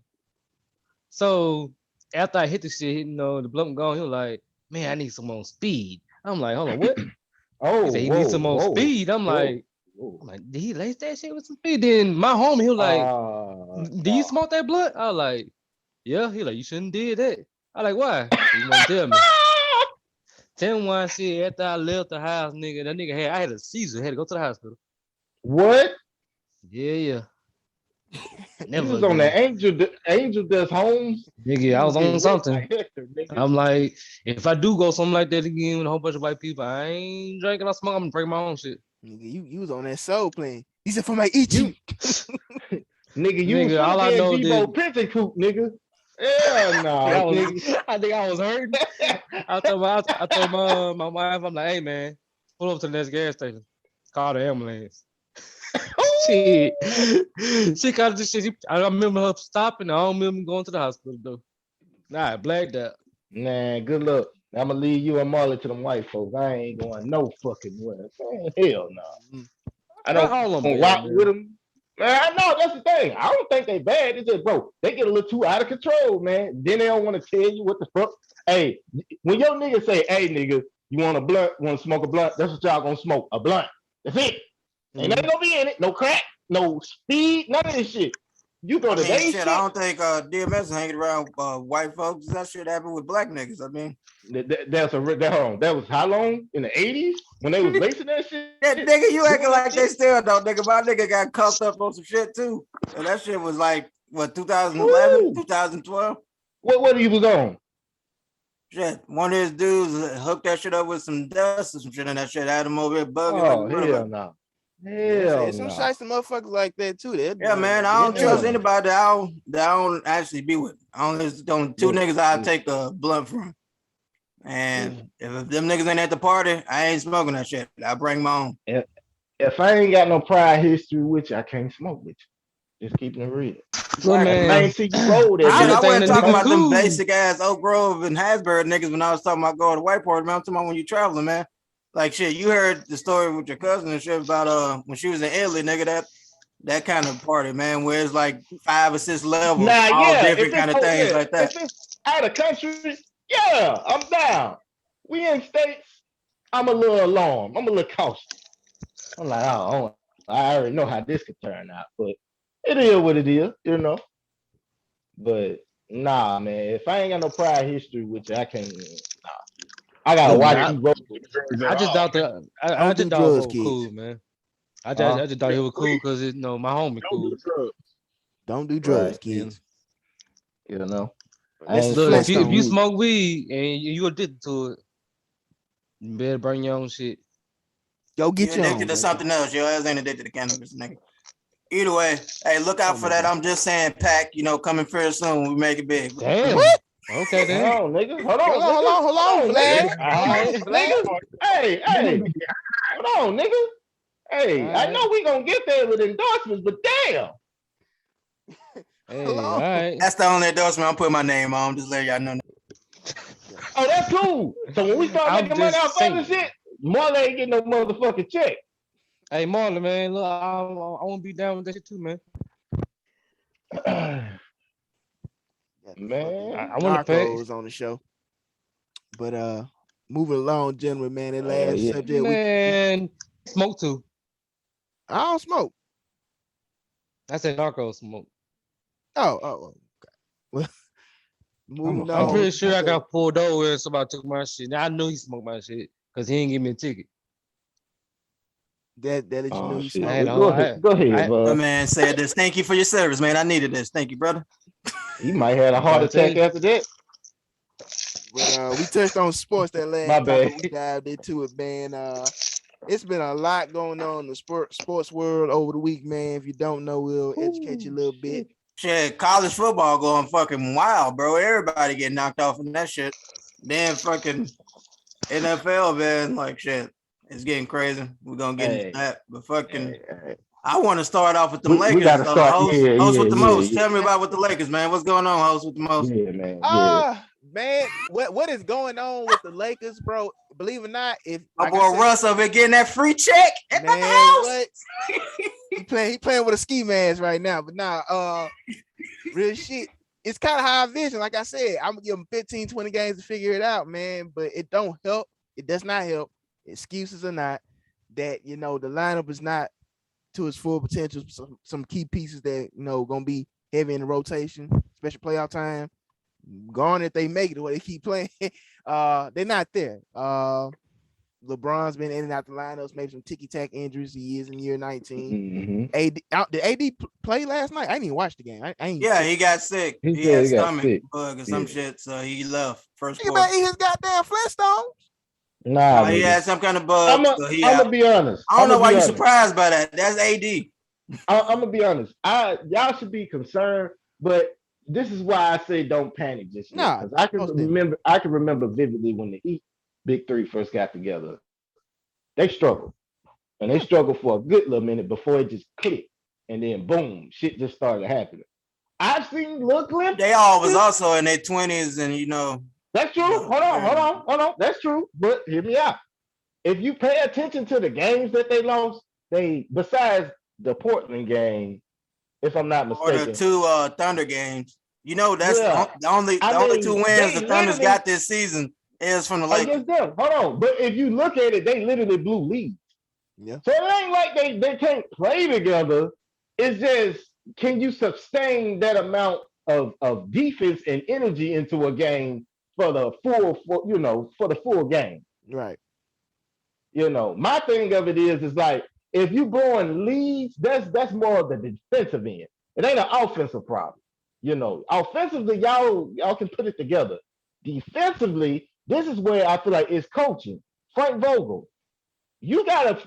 So after I hit the shit, the blunt gone. He was like, man, I need some more speed. I'm like, hold on, what? Oh, He said he whoa, needs some more whoa, speed. I'm whoa, like, whoa. did he lace that shit with some speed? Then my homie, he was like, do you No. smoke that blunt? I was like, yeah. He like, you shouldn't did that. I like, why? He won't tell me. Tell him why shit after I left the house, nigga. That nigga I had a seizure, had to go to the hospital. What? Yeah. You Never was on the again. angel that's home. Nigga, You I was was on getting wet something. like Hector, nigga. I'm like, if I do go something like that again with a whole bunch of white people, I ain't drinking or smoking. I'm gonna break my own shit. nigga, you was on that soul plane. He said for my You Ichi. nigga, you was Nigga, finna all be I in know Debo did Pentecoop, nigga. Yeah, no, nigga. I think I was hurting. I told my wife, I'm like, hey man, pull up to the next gas station. Call the ambulance. Shit. She called this shit. I remember her stopping. I don't remember going to the hospital though. Nah, blacked out. Nah, good luck. I'm gonna leave you and Marley to them white folks. I ain't going no fucking where. Man, hell no. Mhm. I Not don't all of them bad, rock with man. them. Man, I know that's the thing. I don't think they bad. It's just, bro, they get a little too out of control, man. Then they don't want to tell you what the fuck. Hey, when your nigga say, hey, nigga, you want a blunt, want to smoke a blunt, that's what y'all gonna smoke. A blunt. That's it. Ain't nothing gonna be in it. No crack, no speed, none of this shit. You go I to mean, they shit, shit. I don't think DMS is hanging around white folks. That shit happened with black niggas. I mean, That was how long? In the 80s? When they was lacing that shit? that nigga, you acting Doing that like they shit? still don't, nigga. My nigga got cuffed up on some shit too. And that shit was like, what, 2011, Woo! 2012? What he was on? Shit, one of his dudes hooked that shit up with some dust or some shit, and that shit had him over here bugging like a Oh, hell motherfucker. no. Yeah, Hell it's some no. shiesty motherfuckers like that too. That Yeah, man, I get don't trust Yeah. money. anybody that I don't actually be with. I don't two Look, niggas I'll take a blunt from. listen. And if them niggas ain't at the party, I ain't smoking that shit. I bring my own. If I ain't got no prior history with you, I can't smoke with you. Just keeping it real. Look, Exactly. If I man, ain't see you roll that I Shit, just I bitch, think wasn't the you talking nigga know? about them cool. basic ass Oak Grove and Hasbro niggas when I was talking about going to white party, man. I'm talking about when you traveling, man. Like shit, you heard the story with your cousin and shit about when she was in Italy, nigga. That kind of party, man, where it's like 5 or 6 levels, Nah, all yeah. different kind of things like that. If it's out of country, yeah, I'm down. We in states, I'm a little alarmed. I'm a little cautious. I'm like, oh, I already know how this could turn out, but it is what it is, you know. But nah, man, if I ain't got no prior history with you, I can't. Nah. I gotta Look, Yeah, watch I man, you roll. don't do drugs I at just all, thought I Don't just do thought drugs, bro was kids. cool, man. Huh? I just thought man. he was cool Please, because my homie don't do cool. drugs. Don't do drugs, Right. And kids. You know. I Unless ain't it's look, if smoked you in if you Flintstones. years. smoke weed and you addicted to it, you better bring your own shit. Go You get your addicted own. to That's something else. Your ass ain't addicted to cannabis, nigga. Either way, hey, look oh out for my that. god. I'm just saying, Pack, coming very soon. We make it big. Damn. What? Okay Hold then. on, nigga. Hold on, Hold hold on, on, nigga. Vlad. Nigga, All Hold right. on, Vlad. Nigga. Hey, nigga, hey. Hold on, nigga. All Hey, I right. know we gonna get there with endorsements, but damn. Hold Hey, all on. right. That's the only endorsement I'm putting my name on. Just let y'all know. Oh, that's cool. So when we start I'm making money off just other saying. shit, Marley ain't getting no motherfucking check. Hey, Marlon, man, look, I want to be down with that shit too, man. Got the fucking Man. I want to pay. narcos on the show. But moving along, gentlemen, man. That last Yeah. subject we Man, smoke too. I don't smoke. I said narco smoke. Oh. Well, moving I'm on. pretty sure I got pulled over and somebody took my shit. Now I know he smoked my shit because he ain't give me a ticket. That you know Oh you shit. I smoke. had a Go whole. ahead. Go ahead, My bud. man said this. Thank you for your service, man. I needed this. Thank you, brother. He might have a I'm heart trying to tell attack you. after that. But we touched on sports that My last time, bad. but we dived into it, man. it's been a lot going on in the sports world over the week, man. If you don't know, we'll educate you a little bit. Shit, college football going fucking wild, bro. Everybody getting knocked off in that shit. Then fucking NFL, man, like shit. It's getting crazy. We're gonna get into that. But fucking I want to start off with the Lakers. We gotta start. Host with the most. Tell me about with the Lakers, man. What's going on, host with the most? Yeah, man. Man, what is going on with the Lakers, bro? Believe it or not, if my boy Russ over getting that free check at the house. What? he playing with a ski mask right now, but real shit. It's kind of how I vision. Like I said, I'm gonna give them 15, 20 games to figure it out, man. But it don't help. It does not help. Excuses or not, that the lineup is not to its full potential. Some key pieces that gonna be heavy in the rotation, especially playoff time. Gone if they make it the way they keep playing. They're not there. LeBron's been in and out the lineups, maybe some ticky-tack injuries. He is in year 19. Mm-hmm. Did AD play last night? I didn't even watch the game. He got sick. He had stomach bug or some shit, so he left first quarter. He better eat his goddamn Flintstones. Nah, he had some kind of bug. I'm gonna be honest. I don't know why you're surprised by that. That's AD. I'm gonna be honest. Y'all should be concerned, but this is why I say don't panic just yet. Because I can remember vividly when the Heat Big Three first got together. They struggled. And they struggled for a good little minute before it just clicked. And then boom, shit just started happening. I've seen little glimpses. They all was also in their 20s, and That's true. Hold on. That's true. But hear me out. If you pay attention to the games that they lost, besides the Portland game, if I'm not mistaken, or the two Thunder games, that's the only two wins the Thunder's got this season is from the Lakers. Against them. Hold on. But if you look at it, they literally blew leads. Yeah. So it ain't like they can't play together. It's just, can you sustain that amount of defense and energy into a game for the full game? Right. My thing of it is like, if you blowing leads, that's more of the defensive end. It ain't an offensive problem. Offensively, y'all can put it together. Defensively, this is where I feel like it's coaching. Frank Vogel, you gotta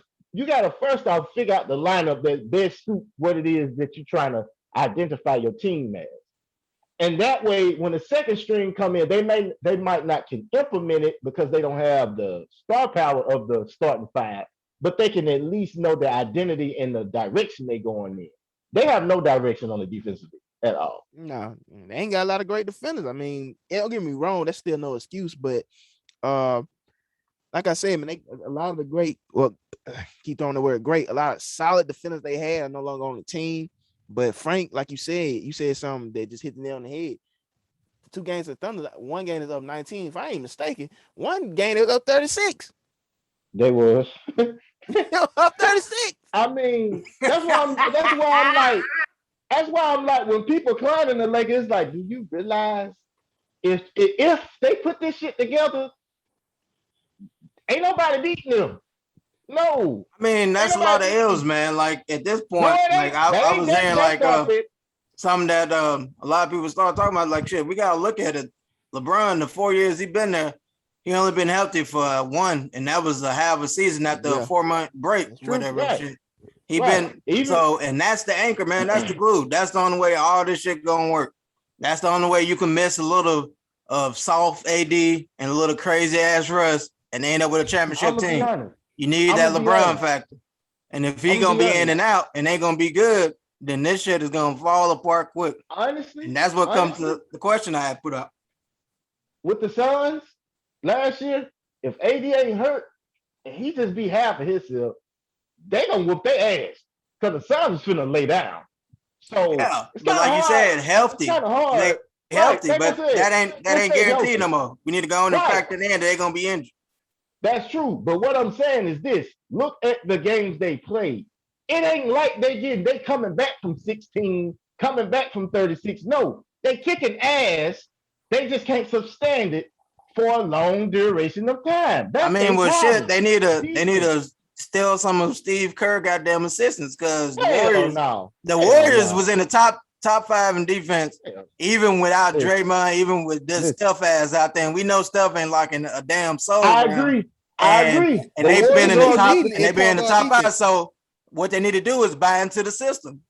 first off figure out the lineup that best suit what it is that you're trying to identify your team as. And that way, when the second string come in, they might not can implement it because they don't have the star power of the starting five, but they can at least know the identity and the direction they going in. They have no direction on the defensive at all. No, they ain't got a lot of great defenders. I mean, don't get me wrong, that's still no excuse, but like I said, man, a lot of the great, keep throwing the word great, a lot of solid defenders they had are no longer on the team. But Frank, like you said something that just hit the nail on the head. 2 games of Thunder, one game is up 19. If I ain't mistaken, one game is up 36. They was up 36. I mean, that's why I'm like, when people clowning the Lakers, it's like, do you realize if they put this shit together, ain't nobody beating them. No. I mean, that's a lot of L's, man. Like at this point, I was hearing like something that a lot of people start talking about, like shit, we gotta look at it. LeBron, the 4 years he been there, he only been healthy for one, and that was a half a season after a 4-month break, whatever shit. He been and that's the anchor, man. That's the glue. That's the only way all this shit gonna work. That's the only way you can miss a little of soft AD and a little crazy ass Russ and end up with a championship team. You need that LeBron factor. And if he gonna be in and out and ain't gonna be good, then this shit is gonna fall apart quick. Honestly. And that's what comes to the question I had put up. With the Suns last year, if AD ain't hurt and he just be half of himself, they gonna whoop their ass. Because the Suns is finna lay down. So but like you said, healthy. It's hard. Healthy, but that ain't guaranteed no more. We need to go on and factor in they're gonna be injured. That's true. But what I'm saying is this. Look at the games they played. It ain't like they coming back from 16, coming back from 36. No, they kicking ass. They just can't sustain it for a long duration of time. That's shit. They need to steal some of Steve Kerr goddamn assistants because the Warriors was in the top 5 in defense, even without Draymond, even with this Steph ass out there. And we know Steph ain't locking a damn soul. I agree. I and agree. and The they've been in Warriors the are top, leading and they've in been in point the guard top five. defense. So what they need to do is buy into the system.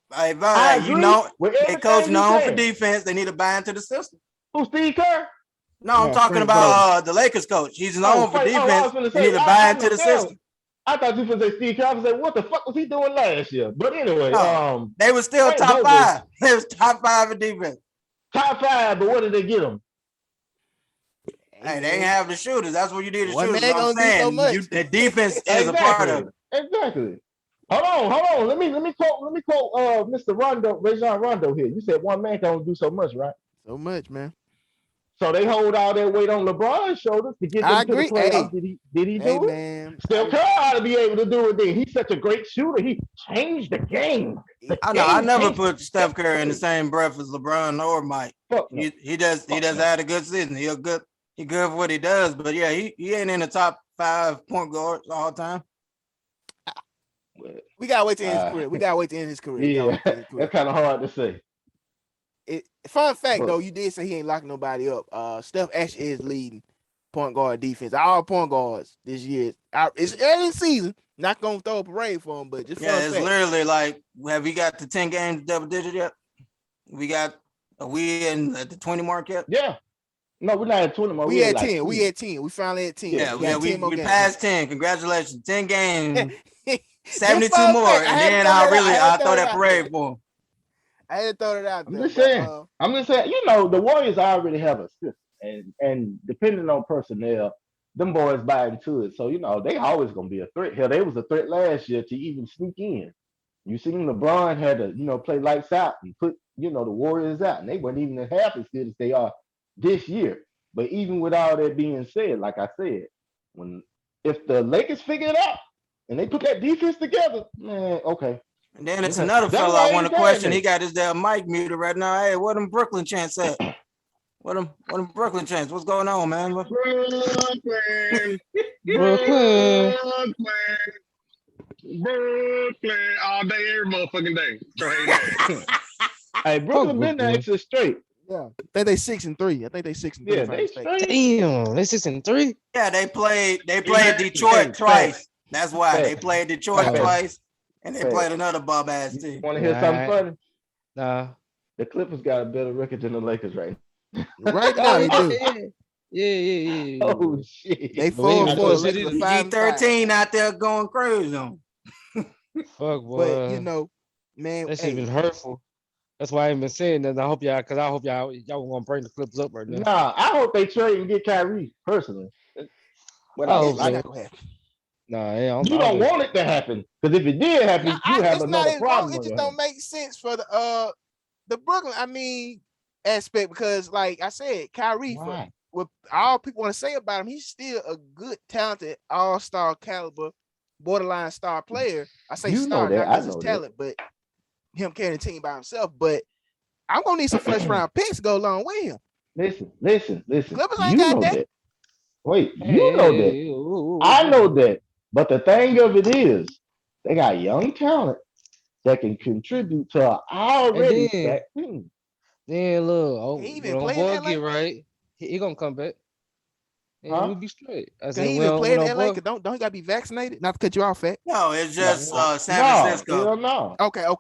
Like, I you agree know, with they coach everything you known for saying. defense. They need to buy into the system. Who, Steve Kerr? No, I'm No, talking Frank about the Lakers coach. He's known for I defense. was gonna They say, need to buy I into know the damn. system. I thought you were gonna say Steve Kerr. I was like, what the fuck was he doing last year? But anyway, No, they were still Frank top Vogel, 5. They was top 5 in defense. top 5, but what did they get him? Hey, they ain't have the shooters. That's what you did. The One shooters. man What I'm gonna do so saying, much. the defense is a part of it. Exactly. Hold on. Let me quote Mr. Rondo, Rajon Rondo here. You said one man can only do so much, right? So much, man. So they hold all that weight on LeBron's shoulders to get I them to the agree. playoffs. Hey, Did he hey, do it? man. Steph Curry ought to be able to do it then. He's such a great shooter. He changed the game. I know. I never changed. put Steph Curry in the same breath as LeBron or Mike. Fuck no. He does have a good season. He good for what he does. But yeah, he ain't in the top 5 point guards all time. We gotta wait to end his career. We gotta wait to end his career. Yeah, that's kind of hard to say. Fun fact though, you did say he ain't locking nobody up. Steph actually is leading point guard defense. All point guards this year. It's early season. Not gonna throw a parade for him, but just Yeah, fun it's fact. literally like, have we got the 10 games double digit yet? Are we in at the 20 mark yet? Yeah. No, we're not at 20 more. We at like 10. 10. We at 10. We finally at 10. Yeah, we passed 10. Congratulations. 10 games. 72 fun more. fact. And then I throw that parade for him. I had to throw it out I'm there. just saying. I'm just saying. You know, the Warriors already have a system, and depending on personnel, them boys buy into it. So you know, they always gonna be a threat. Hell, they was a threat last year to even sneak in. You seen LeBron had to, play lights out and put, the Warriors out, and they weren't even half as good as they are this year. But even with all that being said, like I said, if the Lakers figure it out and they put that defense together, man, okay. And then it's another fella I want to question. He got his damn mic muted right now. Hey, what them Brooklyn chants at? What them Brooklyn chants? What's going on, man? Brooklyn. All day, every motherfucking day. So, hey, Brooklyn been there extra straight. Yeah, I think they 6-3. I think they 6-3. Yeah, they straight. Damn, they 6-3. Yeah, they played Detroit twice. That's why they played Detroit twice, and they played another bum ass team. Want to hear something funny? Nah. The Clippers got a better record than the Lakers right now. Right now they do. Yeah. Oh shit. They 4-4. G13 out there going crazy on. Fuck, boy. But man, that shit's been hurtful. That's why I ain't been saying that. I hope y'all gonna bring the Clips up right now. Nah, I hope they trade and get Kyrie personally. But I hope not gonna happen. Nah, you don't want it to happen, because if it did happen, you have another problem. It just don't make sense for the Brooklyn aspect, because like I said, Kyrie, what all people want to say about him, he's still a good, talented, all-star caliber, borderline star player. I say star not because his talent, but him carrying the team by himself. But I'm gonna need some first round picks to go along with him. Listen. Clippers ain't got that. Wait, you know that. I know that. But the thing of it is, they got young talent that can contribute to an already stacked team. Then look, he even playing get right. He gonna come back. And we'll be straight. I said, he even playing in LA? Don't he gotta be vaccinated? Not to cut you off, Fat. No, it's just San Francisco. No. Okay. So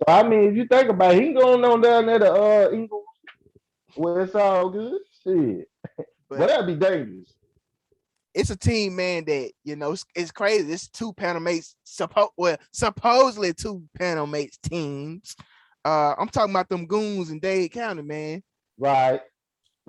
I mean, if you think about it, he going on down there to Ingles, where it's all good. Shit. But that'd be dangerous. It's a team, man, that it's crazy. It's two panel mates, supposedly two panel mates teams. I'm talking about them goons in Dade County, man. Right.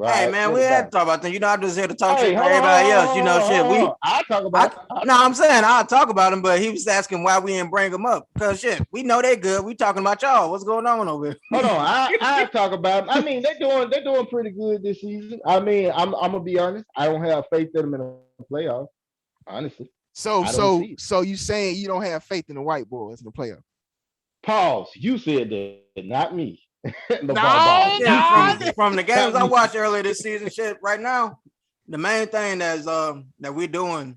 Hey man, we had to talk about them. I'm just here to talk shit for everybody else. Shit. I talk about. I'm saying I'll talk about them, but he was asking why we didn't bring them up. Because shit, we know they good. We talking about y'all. What's going on over here? Hold on, I talk about them. I mean, they're doing pretty good this season. I mean, I'm gonna be honest. I don't have faith in them in the playoffs, honestly. So you saying you don't have faith in the white boys in the playoffs? Pause. You said that, not me. From the games I watched earlier this season, shit. Right now, the main thing that we're doing,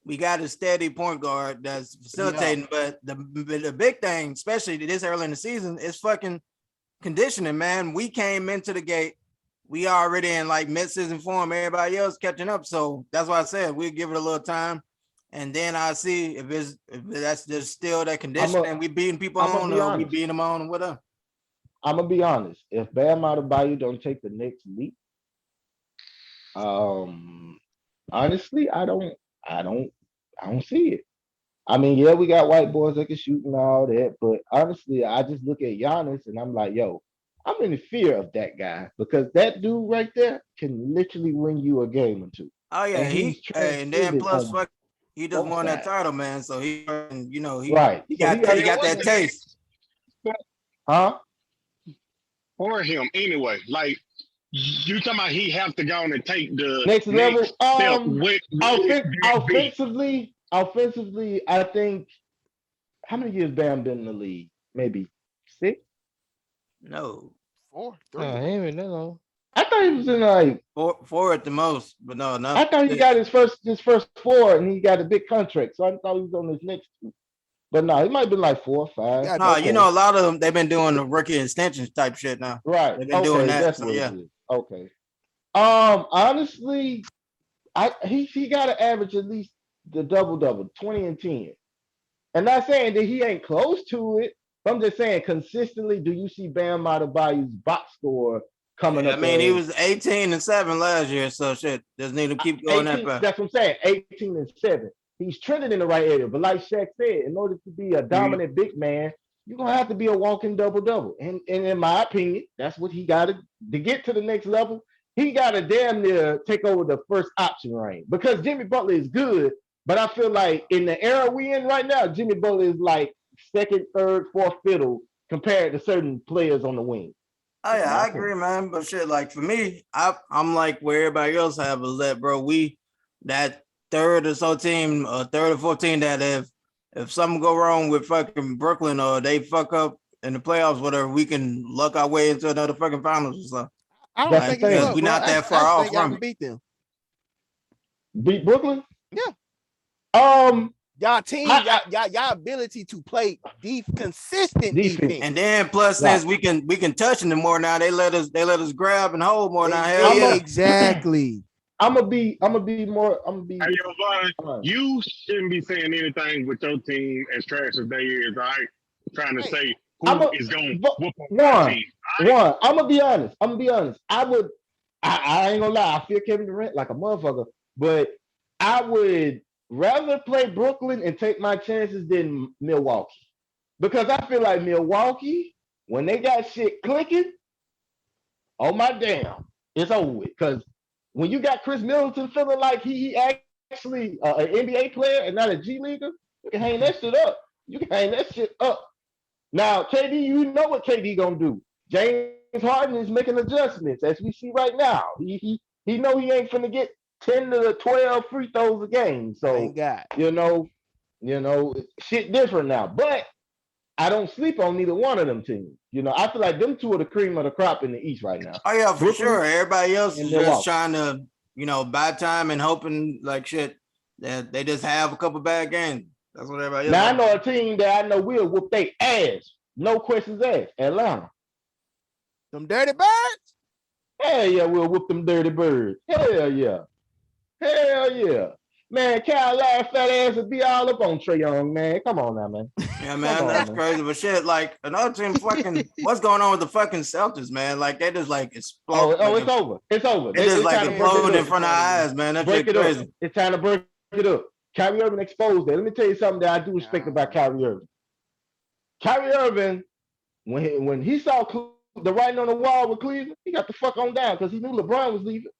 we got a steady point guard that's facilitating. Yeah. But the big thing, especially this early in the season, is fucking conditioning. Man, we came into the gate we already in like mid-season form. Everybody else catching up, so that's why I said we'll give it a little time, and then I see if that's just still that condition, and we beating people on, or we beating them on, or whatever. I'm gonna be honest. If Bam Adebayo don't take the next leap, honestly, I don't, I don't see it. I mean, yeah, we got white boys that can shoot and all that, but honestly, I just look at Giannis and I'm like, yo, I'm in fear of that guy because that dude right there can literally win you a game or two. Oh yeah, And he's and then transcended plus on he just both won that sides. title, man. So he Right. he So got he he got that taste. Huh? For him anyway. Like you talking about he have to go on and take the Next level. step with Offensively, I think how many years Bam been in the league? Maybe 6? No, 4, No, 3. he ain't been that long. I thought he was in like four at the most, but no, I thought he got his first 4 and he got a big contract. So I thought he was on his next 2. But no, he might have been like 4 or 5. No, you know, a lot of them they've been doing the rookie extensions type shit now. Right. They've been doing that. That's So what yeah. it is. Okay. Honestly, he got to average at least the double, 20 and 10. And not saying that he ain't close to it, but I'm just saying consistently, do you see Bam Adebayo's box score coming up? I mean, he was 18 and 7 last year, so shit, just need to keep going 18, that fast. That's what I'm saying. 18 and 7. He's trending in the right area. But like Shaq said, in order to be a dominant big man, you're gonna have to be a walking double. And in my opinion, that's what he got to get to the next level. He got to damn near take over the first option range because Jimmy Butler is good, but I feel like in the era we in right now, Jimmy Butler is like second, third, fourth fiddle compared to certain players on the wing. Oh yeah, I agree, man. But shit, like for me, I'm like where everybody else have is that, bro. We that third or so team, or third or 14 that if something go wrong with fucking Brooklyn or they fuck up in the playoffs, whatever, we can luck our way into another fucking finals or something. I don't think it's up, we're not that far I off think y'all from can beat them. Beat Brooklyn? Yeah. Y'all team, y'all ability to play consistent defense. And then plus since we can touch them more now, they let us grab and hold more now. Hell yeah. Exactly. I'm gonna be more. Hey, Vaughn, you shouldn't be saying anything with your team as trash as they is. All right, trying to say who is going to whoop on my team. One. I'm gonna be honest. I ain't gonna lie. I feel Kevin Durant like a motherfucker, but I would rather play Brooklyn and take my chances than Milwaukee because I feel like Milwaukee, when they got shit clicking, oh my damn, it's over with. Because when you got Chris Middleton feeling like he actually an NBA player and not a G leaguer, you can hang that shit up. Now, KD, you know what KD gonna do. James Harden is making adjustments as we see right now. He know he ain't finna get 10 to 12 free throws a game. So you know, shit different now. But I don't sleep on neither one of them teams. You know, I feel like them two are the cream of the crop in the East right now. Oh yeah, for Brooklyn, sure. Everybody else is just trying to, buy time and hoping like shit that they just have a couple bad games. That's what everybody else. Now I know a team that I know will whoop their ass. No questions asked. Atlanta. Them dirty birds? Hell yeah, we'll whoop them dirty birds. Hell yeah. Man, Carolina fat ass would be all up on Trae Young, man. Come on now, man. Yeah, man, that's crazy. But shit, like another team fucking what's going on with the fucking Celtics, man? Like they just like explode. It's over. It's over. They just like explode in front of our eyes, man. That's just crazy. It's time to break it up. Kyrie Irving exposed that. Let me tell you something that I do respect about Kyrie Irving. Kyrie Irving, when he saw the writing on the wall with Cleveland, he got the fuck on down because he knew LeBron was leaving.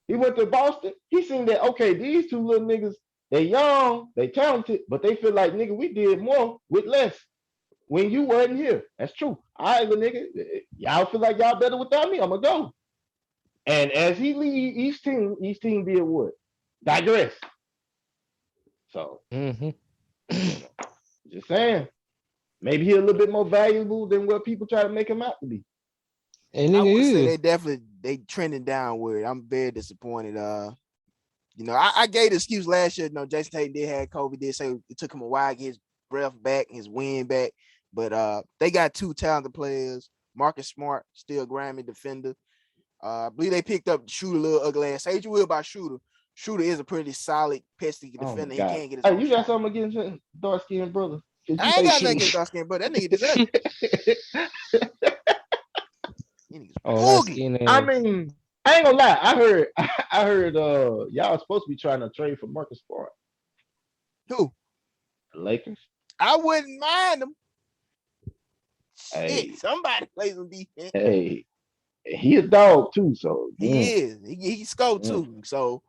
He went to Boston. He seen that, okay, these two little niggas, they young, they talented, but they feel like, nigga, we did more with less when you wasn't here. That's true. All right, little nigga, y'all feel like y'all better without me? I'm going to go. And as he leave each team did what? Digress. So, just saying, maybe he's a little bit more valuable than what people try to make him out to be. And I would say they trending downward. I'm very disappointed. I gave the excuse last year. No, Jason Tatum did have COVID. Did say it took him a while to get his breath back, his wind back. But they got two talented players. Marcus Smart, still Grammy defender. I believe they picked up Shooter, little ugly ass. Say what you will about Shooter. Shooter is a pretty solid pesky Oh defender. my He God. can't get his Hey, own you got shot. something against dark skinned brother? I ain't got nothing against dark skin, bro. That nigga just ugly. That nigga's Oh, light ugly. skin I ass. mean, I ain't gonna lie. I heard y'all supposed to be trying to trade for Marcus Smart. Who? The Lakers. I wouldn't mind him. Hey. Shit, somebody plays some defense. Hey, he a dog too, so He is. He scored too. So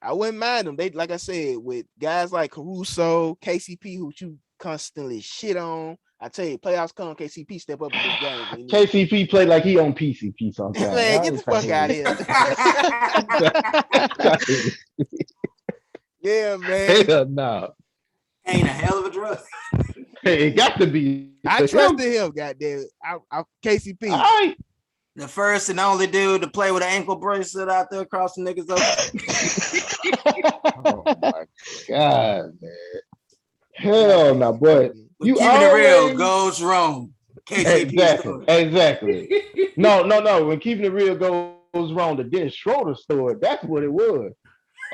I wouldn't mind him. They, like I said, with guys like Caruso, KCP, who you constantly shit on. I tell you, playoffs come, KCP step up in this game. When he needs to. KCP play like he on PCP sometimes. Man, I get the ain't fuck out of here. Yeah, man. Hell no. Ain't a hell of a drug. Hey, it got to be. I trusted him, goddamn. I KCP. All right. The first and only dude to play with an ankle bracelet out there across the niggas over. Oh my God, man. Hell no, boy. When You keeping it real always goes wrong. KCP story. Exactly. No. When keeping it real goes wrong, the Dennis Schroeder story. That's what it was.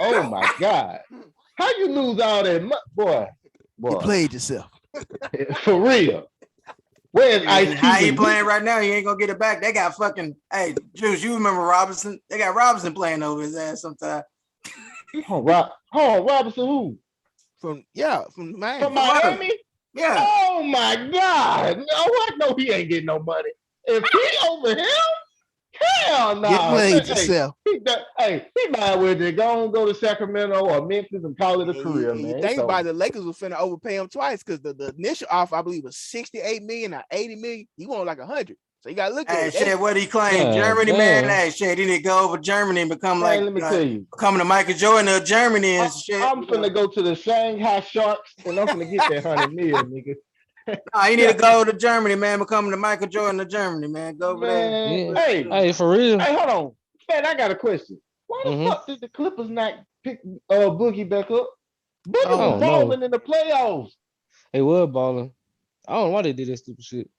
Oh my God. How you lose all that boy? You played yourself. For real. Where's Ice How he Cube? playing right now? He ain't gonna get it back. They got fucking Juice. You remember Robinson? They got Robinson playing over his ass sometime. Robinson who? From Miami. From Miami? Yeah. Oh my God. No, I know he ain't getting no money. If he over him, hell no. You played yourself. He might well just go to Sacramento or Memphis and call it a career, You man. think about it, the Lakers was finna overpay him twice because the initial offer, I believe, was 68 million or 80 million. He wanted like 100. So you gotta look at it. Shit, what he claimed? Yeah, Germany, damn. man. Hey, shit, he need to go over Germany and become Man, let me tell you. becoming the Michael Jordan of Germany and shit. I'm finna go to the Shanghai Sharks and I'm finna get that 100 mil, nigga. Nah, you need to go to Germany, man. Becoming the Michael Jordan of Germany, man. Go over there. Man, Yeah. Hey, for real. Hey, hold on. Man, I got a question. Why the fuck did the Clippers not pick Boogie back up? Boogie was balling in the playoffs. They were balling. I don't know why they did that stupid shit.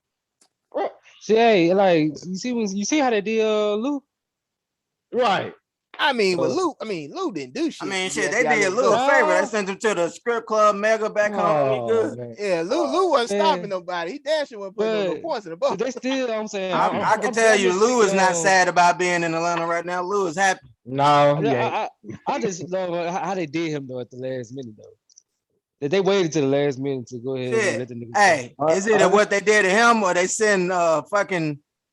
Bro. See, hey, like you see how they did Lou? Right. I mean, with Lou, Lou didn't do shit. I mean, shit, they did Lou a favor. They sent him to the strip club mega back home. He good. Man. Yeah, Lou wasn't stopping nobody. He dashing wasn't putting no points in the book. They still, I'm saying, I can tell you, Lou is not sad about being in Atlanta right now. Lou is happy. No, I just love how they did him though at the last minute though. That they waited to the last minute to go ahead and let the nigga. Hey, is it what they did to him, or they send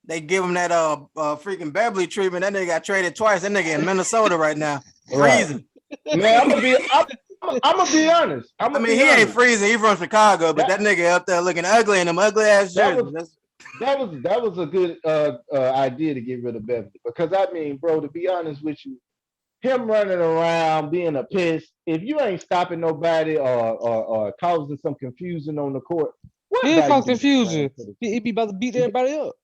they give him that freaking Beverly treatment? That nigga got traded twice. That nigga in Minnesota right now, freezing. Man, I'm gonna be honest. He ain't freezing. He from Chicago, but that nigga up there looking ugly in them ugly ass jerseys. That was a good idea to get rid of Beverly, because I mean, bro, to be honest with you, him running around being a piss, if you ain't stopping nobody or causing some confusion on the court, he ain't cause confusion. He be about to beat everybody up.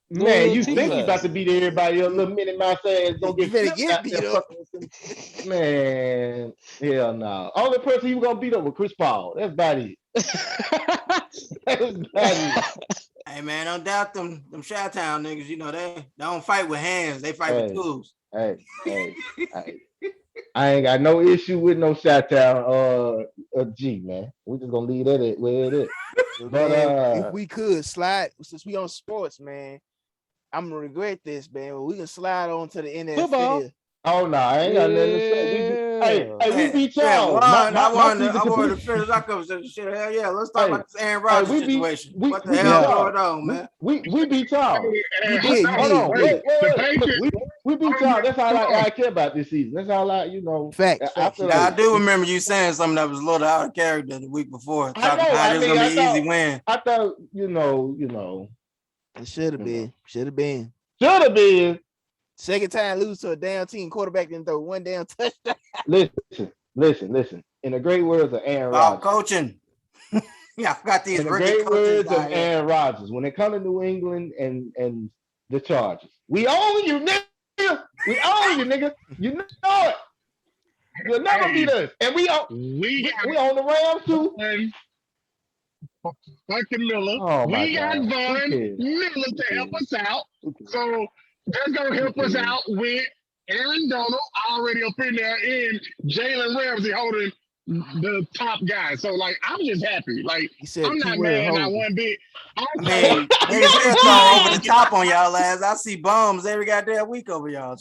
Man, you think he about to beat everybody up? Little Minnie Mouse ass gonna get beat up. Man, hell no. Only person he was gonna beat up was Chris Paul. That's about it. Hey man, don't doubt them Chi-Town niggas. You know they don't fight with hands. They fight with tools. Hey. I ain't got no issue with no Chi-Town G, man. We just gonna leave that at where it is. But if we could slide, since we on sports, man, I'm gonna regret this, man. But we can slide on to the NFL. Football. Oh no, I ain't got nothing to say. We beat y'all. I wanted to finish our conversation. Shit, hell yeah, let's talk about this Aaron Rodgers situation. What the hell going on, man? We beat y'all. Hold on, wait. We beat y'all. That's all I care about this season. That's all Facts. I do remember you saying something that was a little out of character the week before. Talking about it was gonna be an easy win. I thought, you know. It should have been. Should have been. Second time lose to a damn team quarterback didn't throw one damn touchdown. Listen. In the great words of Aaron Rodgers. Coaching. Yeah, I forgot these. In the great words of Aaron Rodgers, when it comes to New England and the Chargers, we own you, nigga. We own you, nigga. You know it. You'll never beat us. And we own the Rams too. Fucking Miller. We got Von Miller to help us out. So That's gonna help us out with Aaron Donald already up in there and Jalen Ramsey holding the top guy. So like I'm just happy. Like He said I'm not keyword mad not holding. one bit. I Okay. mean, niggas still throw over the top on y'all ass. I see bombs every goddamn week over y'all.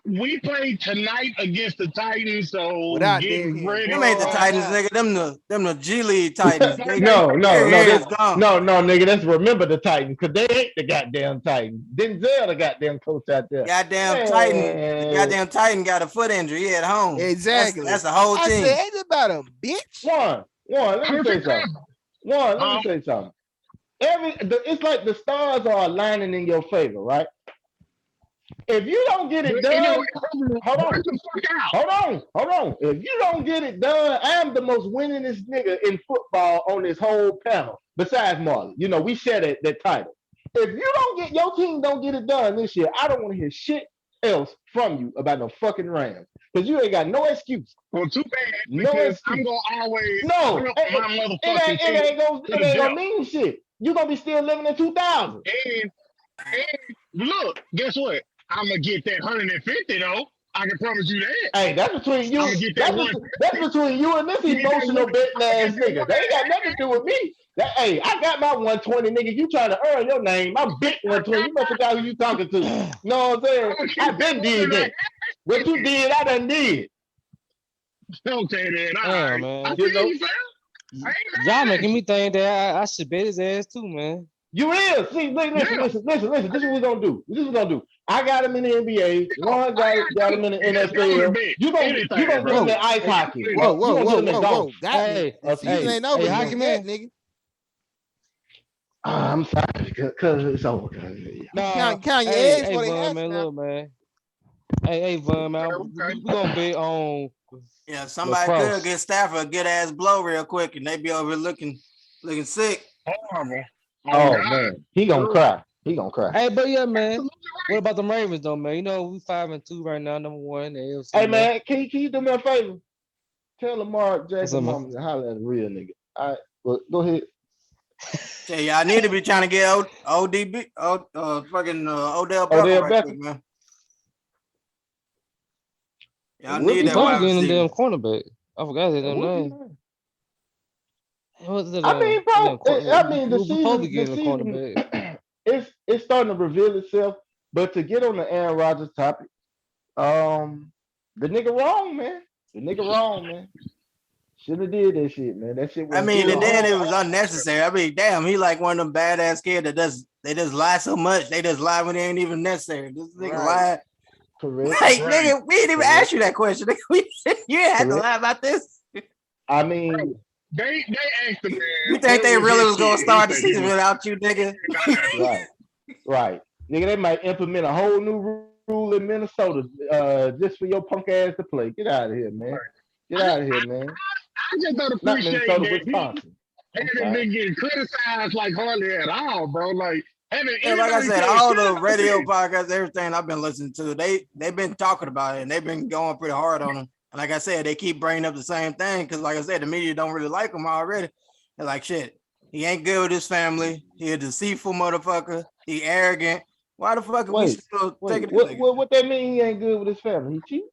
We play tonight against the Titans, so Without get Derrick Henry. ready. Them ain't the Boy, Titans, nah. nigga. Them the G League Titans. They No, that's gone. no, nigga. That's remember the Titans because they ain't the goddamn Titans. Denzel, the goddamn coach out there. Goddamn Titan. The Man. goddamn Titan got a foot injury. He at home. Exactly. That's the whole I team. said, ain't it about a bitch? One. Let me say something. Let me say something. It's like the stars are aligning in your favor, right? If you don't get it done, hold on. If you don't get it done, I'm the most winningest nigga in football on this whole panel, besides Marley. You know, we share that title. If you don't get your team don't get it done this year, I don't want to hear shit else from you about no fucking Rams. Because you ain't got no excuse. Well, too bad No because excuse. I'm gonna always No, my motherfucking it ain't gonna mean shit. You're gonna be still living in 2000. And look, guess what? I'm gonna get that 150 though. I can promise you that. Hey, that's between you. I'm gonna get that That's between you and this emotional betting ass nigga. They ain't got nothing to do with me. Hey, I got my 120, nigga. You trying to earn your name? I'm big 120. You must forgot who you talking to. Know what I'm saying? I been did that. What you did, I done did. Okay, then. All Damn, right. man. I feel you, fam. Y'all making me think that I should bet his ass too, man. You is. See, listen. This is what we're gonna do. I got him in the NBA. One got him in the NFL. You gonna get him in ice hockey. You gonna get him in golf. Got me. The season ain't over hockey yet, man. nigga. I'm sorry, because it's over. Count your eggs for the Von, man, look, man. Hey, Von, man, we gonna bet on. Yeah, somebody could get Stafford a good ass blow real quick, and they be over looking sick. Horrible. Oh man, he gonna cry. Hey, but yeah, man. What about the Ravens though, man? You know we 5-2 right now, number one in the AFC. Hey man, can you do me a favor? Tell Lamar Jackson up, to holler at a real nigga. All right, well, go ahead. Yeah, y'all need to be trying to get Odell Beckham right quick, man. Y'all need that wide wide receiver. receiver. Damn cornerback. I forgot his name. The season it's starting to reveal itself. But to get on the Aaron Rodgers topic, the nigga wrong, man. Should have did that shit, man. That shit was and then it was unnecessary. I mean, damn, he like one of them badass kids that they just lie so much. They just lie when they ain't even necessary. This nigga lied. Correct. Like, nigga, we didn't even ask you that question. You didn't have to lie about this. I mean, they asked the man. You think they really was gonna start the season without you, nigga? Right. Nigga, they might implement a whole new rule in Minnesota just for your punk ass to play. Get out of here, man. Get out of here, man. I just don't appreciate Not Minnesota, that Wisconsin. He haven't been getting criticized like hardly at all, bro. Like, like I said, all the radio podcasts, everything I've been listening to, they've been talking about it and they've been going pretty hard on him. And like I said, they keep bringing up the same thing because, like I said, the media don't really like him already. They're like, shit, he ain't good with his family. He a deceitful motherfucker. He arrogant. Why the fuck are we still taking it? What that mean? He ain't good with his family. He cheat?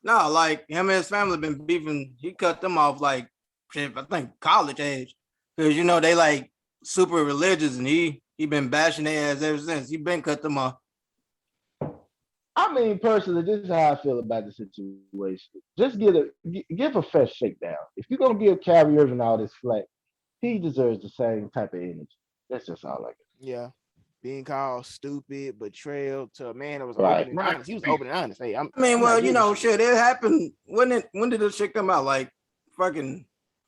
No, like him and his family been beefing. He cut them off like shit, I think college age, because they like super religious, and he been bashing their ass ever since. He been cut them off. I mean, personally, this is how I feel about the situation. Just give a fair shakedown. If you're gonna give Kyrie Irving all this flack, he deserves the same type of energy. That's just all I get. Yeah. Being called stupid, betrayal to a man that was right. open and honest. He was open and honest. Hey, shit, it happened. When did this shit come out? Like fucking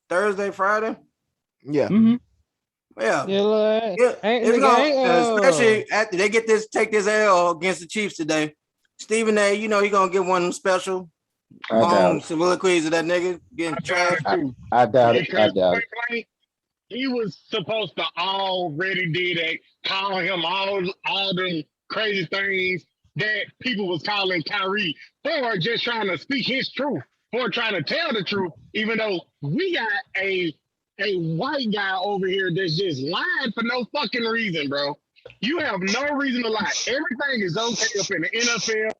Thursday, Friday? Yeah. Mm-hmm. Yeah. Yeah, especially after they take this L against the Chiefs today. Stephen A, he gonna get one of them special soliloquies of that nigga getting trashed. I doubt it. He was supposed to already did that, call him all them crazy things that people was calling Kyrie for just trying to speak his truth, for trying to tell the truth, even though we got a white guy over here that's just lying for no fucking reason, bro. You have no reason to lie. Everything is okay up in the NFL.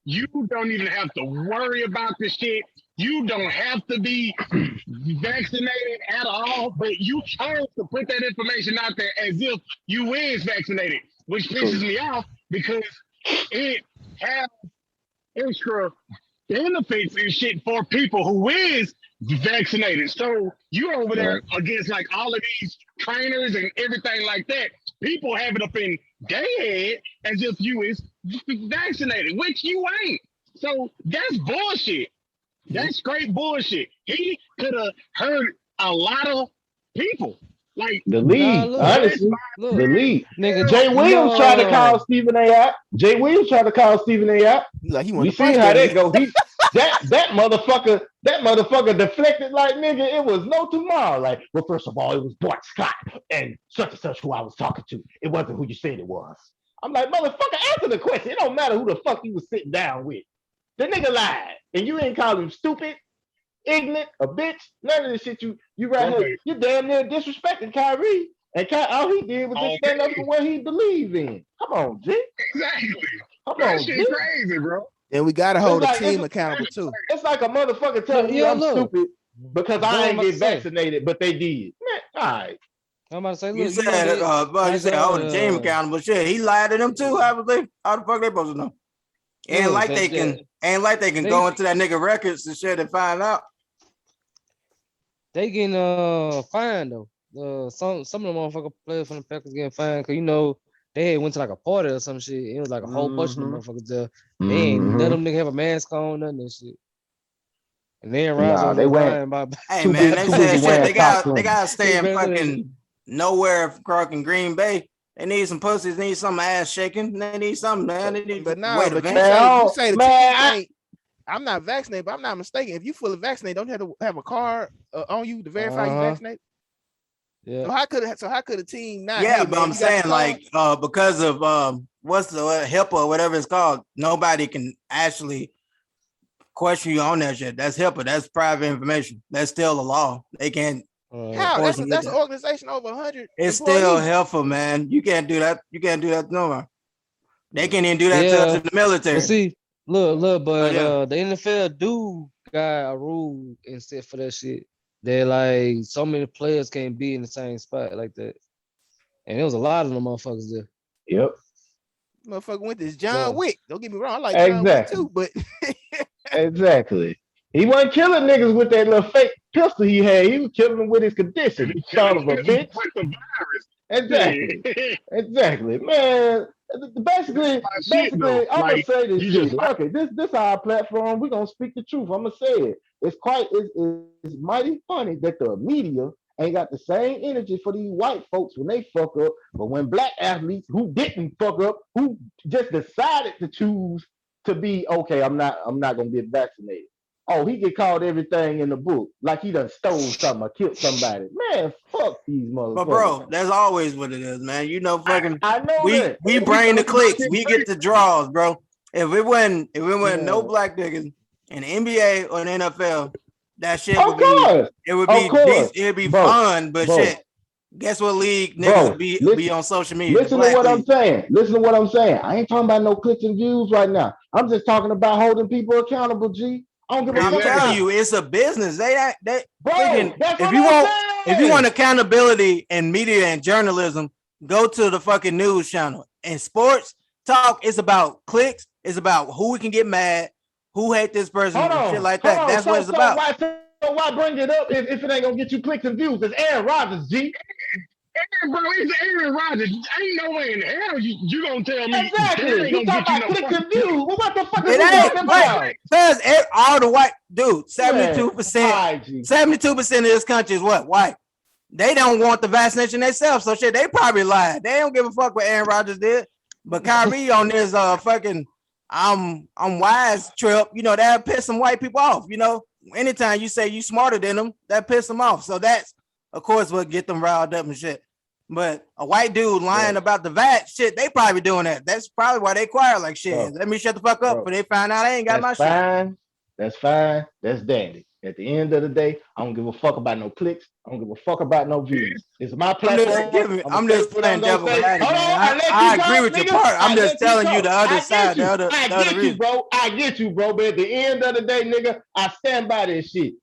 You don't even have to worry about this shit. You don't have to be vaccinated at all, but you chose to put that information out there as if you is vaccinated, which pisses me off because it has extra benefits and shit for people who is vaccinated. So you over there against like all of these trainers and everything like that. People have it up in their head as if you is vaccinated, which you ain't. So that's bullshit. That's straight bullshit. He could have hurt a lot of people. Like the league, look, honestly, look, the league. nigga. Jay Williams tried to call No, Stephen A. out. Jay Williams tried to call Stephen A. out. Like he We wanted to seen punch how that that nigga. go. That motherfucker deflected like nigga. It was no tomorrow. Like, well, first of all, it was Bart Scott and such who I was talking to. It wasn't who you said it was. I'm like, motherfucker, answer the question. It don't matter who the fuck you was sitting down with. The nigga lied, and you ain't call him stupid, ignorant, a bitch. None of this shit. You right here. You damn near disrespecting Kyrie. And all he did was just stand up for what he believed in. Come on, G. Exactly. Come That on, shit G. crazy, bro. And we gotta hold the team accountable too. It's like a motherfucker telling me I'm stupid because I ain't get vaccinated, but they did. Man, all right. I'm about to say, look, You said, you said, hold the team accountable. Shit, he lied to them too. How the fuck they supposed to know? Ain't like they can go into that nigga records and shit and find out. They getting fined though. Some of the motherfucker players from the Packers getting fined because they had went to like a party or some shit. It was like a whole bunch of them motherfuckers there. They ain't none of them niggas have a mask on, none of that shit. And then Rodgers they went. About hey man, they said shit. They gotta stay in fucking nowhere from Green Bay. They need some pussies, need some ass shaking. They need something, man. They need but to no, wait but a you say the team ain't. I'm not vaccinated, but I'm not mistaken. If you fully vaccinated, don't you have to have a card on you to verify you vaccinated? Yeah. So how could a team not? Yeah, hey, but man, I'm saying like because of what's the HIPAA or whatever it's called, nobody can actually question you on that shit. That's HIPAA. That's private information. That's still the law. They can't. How? That's an organization over 100. It's employees. still HIPAA, man. You can't do that. You can't do that no more. They can't even do that to the military. But see, look, but the NFL do got a rule and set for that shit. That like so many players can't be in the same spot like that. And there was a lot of them motherfuckers there. Yep. Motherfucker went this John Wick. Don't get me wrong, I like John Wick too, but exactly. He wasn't killing niggas with that little fake pistol he had. He was killing them with his condition. Son of a bitch. With the virus. Exactly. Man, basically, I'm gonna say this shit. Okay, this our platform. We're gonna speak the truth. I'm gonna say it. It's mighty funny that the media ain't got the same energy for these white folks when they fuck up, but when black athletes who didn't fuck up, who just decided to choose to be okay, I'm not gonna get vaccinated. Oh, he get called everything in the book, like he done stole something or killed somebody. Man, fuck these motherfuckers. But bro, that's always what it is, man. Fucking. I know that. We bring the clicks. We get the draws, bro. If it wasn't no black niggas in the NBA or the NFL, that shit would be fun. But shit, guess what league niggas be on social media? Listen to what I'm saying. I ain't talking about no clicks and views right now. I'm just talking about holding people accountable, G. I'm telling you, it's a business. If you want accountability in media and journalism, go to the fucking news channel. And sports talk, it's about clicks. It's about who we can get mad, who hate this person, shit like that. That's what it's about. So why bring it up if it ain't gonna get you clicks and views? It's Aaron Rodgers, G. Bro, it's Aaron Rodgers. Ain't no way in hell you gonna tell me. Exactly. You talking about clicks and views. Well, what the fuck is it talking about? Because all the white dude, 72% of this country is what? White. They don't want the vaccination themselves. So shit, they probably lied. They don't give a fuck what Aaron Rodgers did. But Kyrie on this fucking I'm wise trip, that'll piss some white people off. Anytime you say you smarter than them, that piss them off. So that's of course what get them riled up and shit. But a white dude lying about the vat shit, they probably doing that. That's probably why they quiet like shit. Let me shut the fuck up, but they find out I ain't got my shit. That's fine. That's dandy. At the end of the day, I don't give a fuck about no clicks. I don't give a fuck about no views. It's my I'm just platform. giving. I'm gonna I'm say just what I'm playing gonna devil's say. advocate, Hold man. on, I let I you agree talk, with your nigga. part. I'm I just let you telling you talk. the other I side, get you. the I other get you, reason. bro. I get you, bro. But at the end of the day, nigga, I stand by this shit.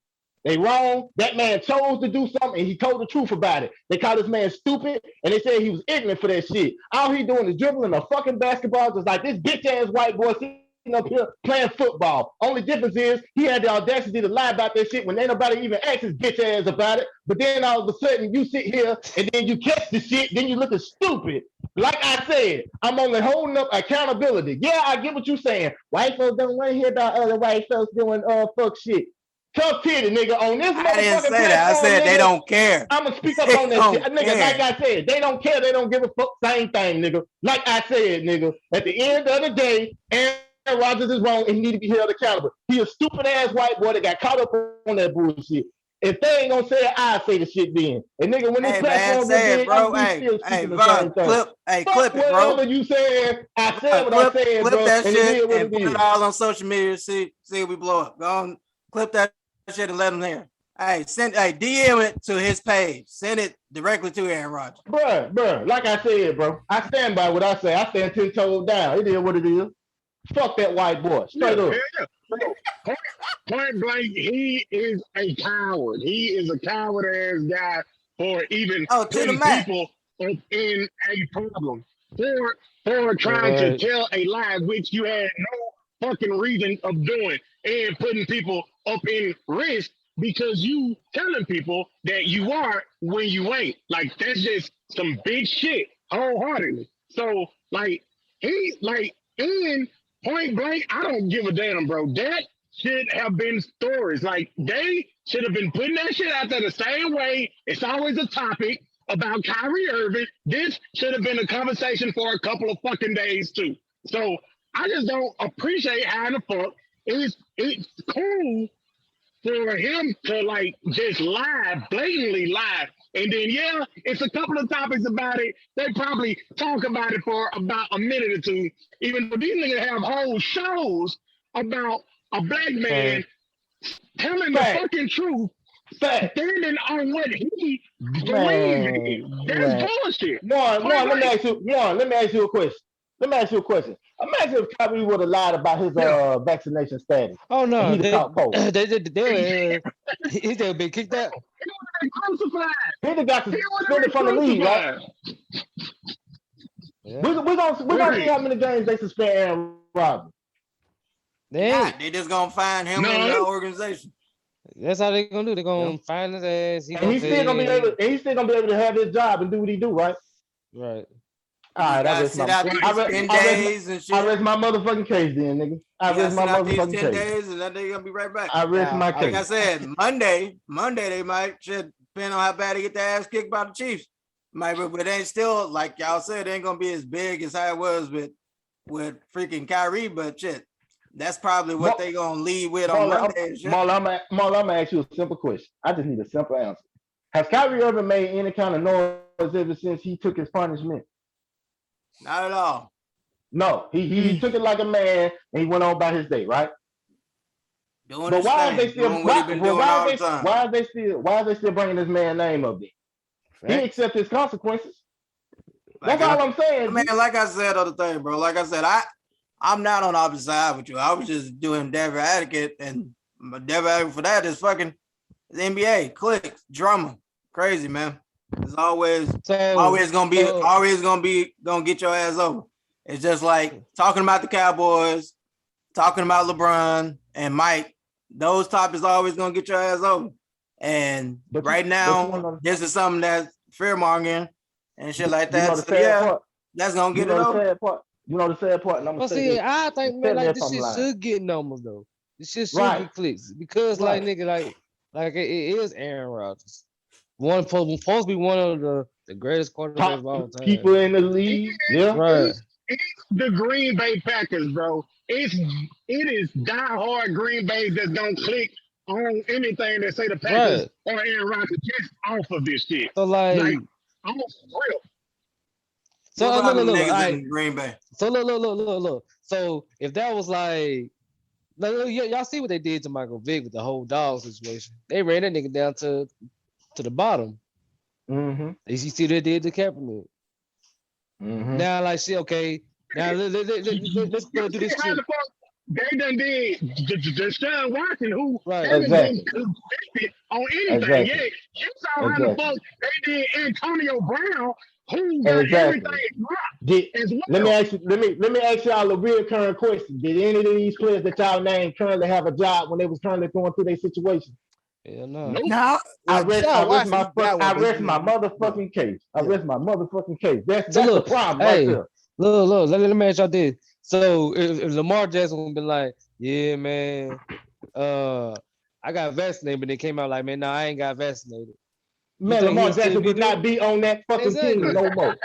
They wrong. That man chose to do something, and he told the truth about it. They called this man stupid, and they said he was ignorant for that shit. All he doing is dribbling a fucking basketball, just like this bitch ass white boy sitting up here playing football. Only difference is he had the audacity to lie about that shit when ain't nobody even asked his bitch ass about it. But then all of a sudden you sit here and then you catch the shit, then you looking stupid. Like I said, I'm only holding up accountability. Yeah, I get what you're saying. White folks don't want to hear about other white folks doing fuck shit. Tough titty, nigga. On this I didn't motherfucking say that. I platform, said they nigga, don't care. I'm gonna speak up They on that shit. don't Nigga, like care. I said, they don't care, they don't give a fuck, same thing, nigga. Like I said, nigga, at the end of the day, Aaron Rodgers is wrong and he need to be held accountable. He a stupid ass white boy that got caught up on that bullshit. If they ain't gonna say it, I say the shit then. And nigga, when this Hey man, platform get say it, big, I'm bro. gonna be Hey, still hey, speaking the Von, same thing. clip Fuck it, bro. whatever you said. I said what I Clip said, bro, that and it shit is what and it put it is. all on social media. See if we blow up. Go on, clip that shit and let them hear. Hey, DM it to his page. Send it directly to Aaron Rodgers. Bruh, like I said, bro, I stand by what I say. I stand 10 toes down. It is what it is. Fuck that white boy. Straight up. Yeah. Bro, point blank, he is a coward. He is a coward ass guy for even Oh, to the putting max. people up in a problem. For trying to tell a lie which you had no fucking reason of doing and putting people up in risk because you telling people that you are when you ain't. Like that's just some big shit wholeheartedly. So like he like and point blank, I don't give a damn, bro. That should have been stories. Like they should have been putting that shit out there the same way. It's always a topic about Kyrie Irving. This should have been a conversation for a couple of fucking days too. So I just don't appreciate how the fuck it's cool for him to like just lie, blatantly lie. And then yeah, it's a couple of topics about it. They probably talk about it for about a minute or two. Even though these niggas have whole shows about a black man telling the Fact. fucking truth, Fact. standing on what he believes in. Man, That's bullshit. Let me ask you a question. Imagine if Kyrie would have lied about his vaccination status. Oh And no, he'd have caught COVID. he's never been kicked out. He would have been crucified. He'd have got He would have suspended been from the league, right? crucified. Yeah. We're gonna see how many games they suspend Aaron Rodgers. They just gonna find him in the organization. That's how they gonna do. They're gonna find his ass. And he's still gonna be able to have his job and do what he do, right? Right. All right, I rest my motherfucking case then, nigga. I rest my motherfucking case. 10 days and then they're gonna be right back. I rest my case. Like I said, Monday they might depending on how bad they get their ass kicked by the Chiefs. But it ain't still, like y'all said, it ain't gonna be as big as how it was with freaking Kyrie, but shit. That's probably what they gonna lead with on Monday. I'm gonna ask you a simple question. I just need a simple answer. Has Kyrie ever made any kind of noise ever since he took his punishment? Not at all. No, he took it like a man and he went on about his day, right? But why are they still? Why are they still bringing this man's name up there? He accepts his consequences. That's all I'm saying. Man, like I said other thing, bro. Like I said, I'm not on the opposite side with you. I was just doing devil advocate, and my devil advocate for that is fucking the NBA, clicks, drama, crazy, man. It's always gonna get your ass over. It's just like talking about the Cowboys, talking about LeBron and Mike. Those topics always gonna get your ass over. And right now, this is something that's fear mongering and shit like that. That's gonna get it over. You know the sad part. And I'm gonna say I think man, like this shit should get numbers though. This shit should get clicks because like nigga, like it is Aaron Rodgers. Supposed to be one of the greatest quarterbacks of all time. People in the league, right. It's the Green Bay Packers, bro. It is diehard Green Bay that's gonna click on anything that say the Packers or Aaron Rodgers just off of this shit. So like I'm real. So look, in Green Bay. So look. So if that was like y'all see what they did to Michael Vick with the whole dog situation. They ran that nigga down to the bottom. Mm-hmm. You see what they did to Kaepernick. Mm-hmm. Now, like, shit, okay. Now let's go do see this how shit. the fuck they done did Deshaun Watson, who Right. hasn't been Exactly. convicted on anything Exactly. yet. You saw how the Exactly. fuck they did Antonio Brown, who got everything Exactly. dropped as Let me well. ask you, let me ask y'all a real current question. Did any of these players that y'all named currently have a job when they was currently going through their situation? Hell no. Nope. Now, I Deshaun Watson, he got one, I but rest my yeah. motherfucking case. I Yeah. rest my motherfucking case. That's So the look, problem right hey, there. look, let me ask y'all this. So if Lamar Jackson would be like, yeah, man, I got vaccinated, but they came out like, man, no, I ain't got vaccinated. You Man, think Lamar he'll still Jackson be would not good? be on that fucking team Exactly. no more.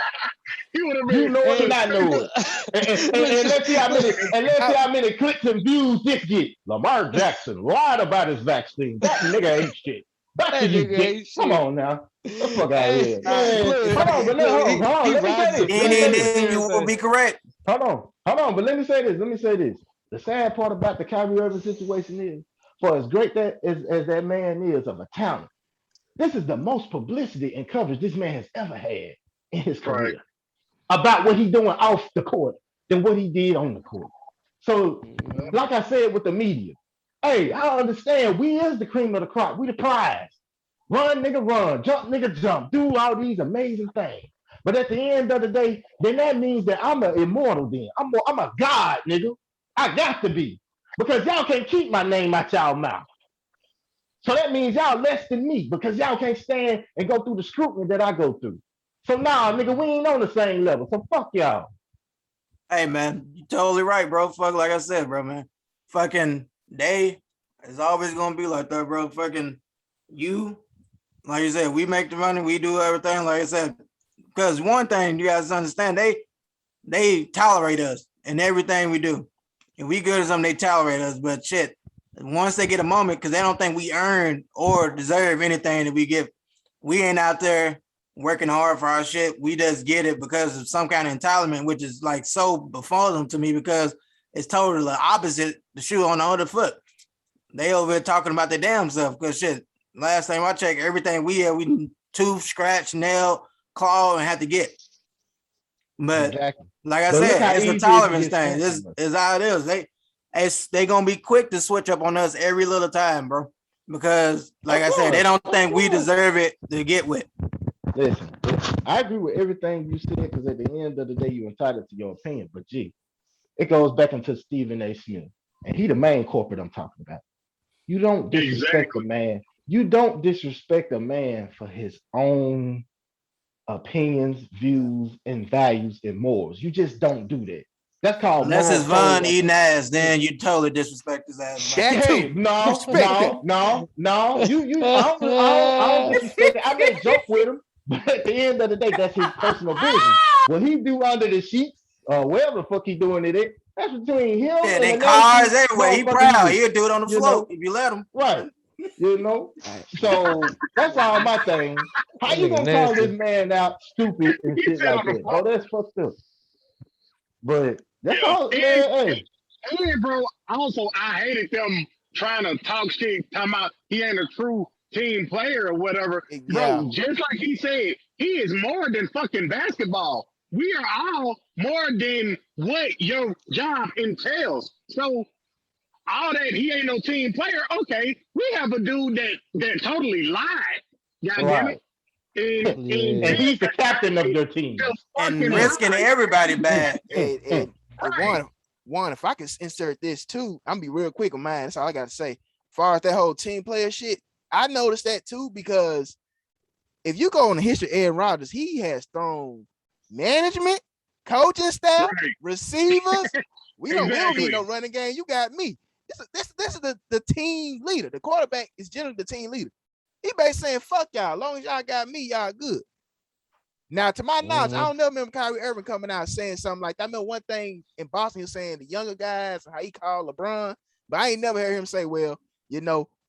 He would have You been. know it and And I know look, it. And look, let's see how many and let's see I- how many clicks and views this get. Lamar Jackson lied about his vaccine. That nigga ain't shit. Back to that you, nigga Dick. ain't Come shit. on now. The fuck out of Hey, here. I- Man, look, hold on, but look, hold on. he Let me say rises this. to Let me say And this. president and then you will be everything. correct. Hold on, but let me say this. Let me say this. The sad part about the Kyrie Irving situation is, for as great that as that man is of a talent, this is the most publicity and coverage this man has ever had in his Right. career about what he's doing off the court than what he did on the court. So, Mhm. like I said with the media, hey, I understand we is the cream of the crop. We the prize. Run, nigga, run. Jump, nigga, jump. Do all these amazing things. But at the end of the day, then that means that I'm an immortal then. I'm a god, nigga. I got to be. Because y'all can't keep my name out y'all mouth. So that means y'all less than me because y'all can't stand and go through the scrutiny that I go through. So nah, nigga, we ain't on the same level. So fuck y'all. Hey man, you totally right, bro. Fuck, like I said, bro, man. Fucking they is always gonna be like that, bro. Fucking you, like you said, we make the money, we do everything. Like I said, because one thing you guys understand, they tolerate us in everything we do. If we good at something, they tolerate us. But shit, once they get a moment, because they don't think we earn or deserve anything that we give, we ain't out there working hard for our shit. We just get it because of some kind of entitlement, which is like so befuddling to me because it's totally the opposite, the shoe on the other foot. They over here talking about their damn self because shit, last time I checked, everything we had, we tooth, scratch, nail, claw, and had to get. But Exactly. like I But look said, how it's a easy it is to tolerance get thing. scammed This from us. is how it is. They gonna be quick to switch up on us every little time, bro. Because like Of I said, they course. don't Of think we course. deserve it to get with. Listen, I agree with everything you said because at the end of the day, you're entitled to your opinion. But gee, it goes back into Stephen A. Smith. And he the main corporate I'm talking about. You don't disrespect the Exactly. man. You don't disrespect a man for his own opinions, views, and values and morals. You just don't do that. That's called Unless moral it's Von code. eating ass, then you totally disrespect his ass, bro. That Hey, too. no, Respect that. no, no, no. I don't disrespect it. I may joke with him, but at the end of the day, that's his personal business. What he do under the sheets or wherever the fuck he doing it, that's between him Yeah, and they the nasty cars everywhere. He motherfucker he proud. is. He'll do it on the You float know, if you let him. right? You know. Right. So that's all my thing. How That you nigga gonna call this nasty. man out stupid and He shit said like on the that, phone. bro? That's fucked up. But that's Yeah. all, man. Hey, And bro, also I hated them trying to talk shit, talking about he ain't a true team player or whatever. Yeah. Bro, just like he said, he is more than fucking basketball. We are all more than what your job entails. So all that he ain't no team player. Okay, we have a dude that totally lied. God damn right. it. And Yeah. And did he's the that captain of shit your team. to And fucking Mm, risking lie. everybody mm, bad. mm, And mm. Right. one, if I could insert this too, I'm gonna be real quick on mine. That's all I gotta say. As far as that whole team player shit, I noticed that too because if you go on the history of Aaron Rodgers, he has thrown management, coaching staff, Right. receivers. We don't need Exactly. no running game. You got me. This is the team leader. The quarterback is generally the team leader. He basically saying, fuck y'all. As long as y'all got me, y'all good. Now, to my knowledge, I Mhm. don't never remember Kyrie Irving coming out saying something like that. I remember one thing in Boston, he was saying the younger guys, how he called LeBron, but I ain't never heard him say, well,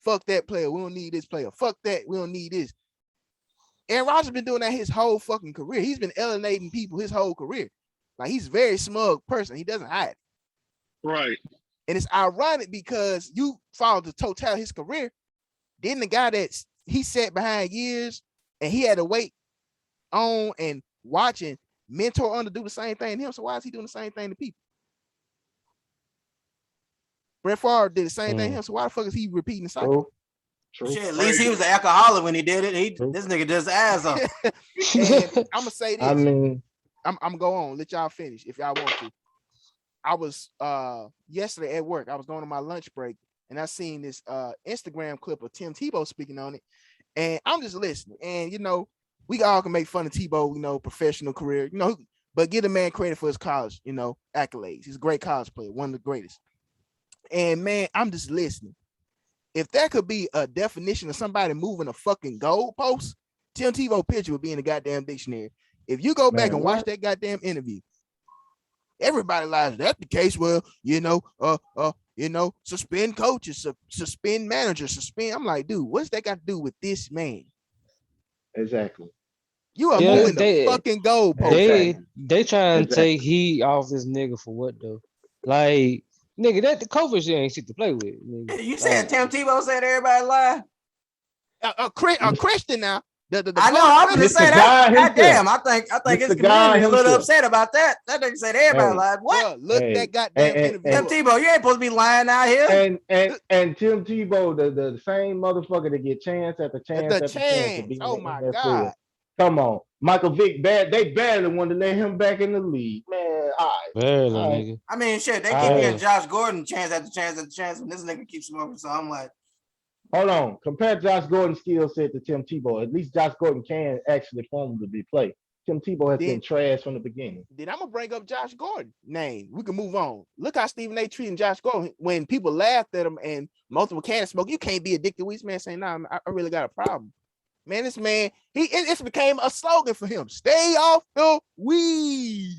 fuck that player. We don't need this player. Fuck that. We don't need this. Aaron Rodgers been doing that his whole fucking career. He's been alienating people his whole career. Like he's a very smug person. He doesn't hide. Right. And it's ironic because you follow the totality of his career. Then the guy that he sat behind years and he had to wait on and watching mentor on to do the same thing to him. So why is he doing the same thing to people? Brett Favre did the same thing to him. So why the fuck is he repeating the cycle? True. Shit, at least he was an alcoholic when he did it. This nigga just ass up. And I'm gonna say this. I mean, I'm gonna go on. Let y'all finish if y'all want to. I was yesterday at work. I was going on my lunch break, and I seen this Instagram clip of Tim Tebow speaking on it, and I'm just listening. And you know, we all can make fun of Tebow, you know, professional career, you know, but give the man credit for his college, you know, accolades. He's a great college player, one of the greatest. And man, I'm just listening. If there could be a definition of somebody moving a fucking goalpost, Tim Tebow picture would be in the goddamn dictionary. If you go back and watch that goddamn interview, everybody lies. That's the case. Well, you know, suspend coaches, suspend managers, suspend. I'm like, dude, what's that got to do with this man? exactly. You are moving the fucking goalpost. They trying to take heat off this nigga for what though? Like, nigga, that the COVID shit ain't shit to play with. Nigga. You said Tim Tebow said everybody lie? A Christian now. I know. I'm gonna say that. God damn, I think his community a little upset about that. That nigga said everybody lied. What? Look that goddamn interview. Tim Tebow, you ain't supposed to be lying out here. And Tim Tebow, the same motherfucker to get chance after chance after chance to be oh my God. Come on. Michael Vick, they barely wanted to let him back in the league. Man, nigga. I mean, shit, they keep getting Josh Gordon chance after chance after chance, and this nigga keeps smoking. So I'm like, hold on. Compare Josh Gordon's skill set to Tim Tebow. At least Josh Gordon can actually formally play. Tim Tebow has been trash from the beginning. Then I'm gonna bring up Josh Gordon name. We can move on. Look how Stephen A. treating Josh Gordon when people laughed at him and multiple cans smoke. You can't be addicted to weed. Man saying, nah, I really got a problem. Man, this man, it became a slogan for him. Stay off the weed.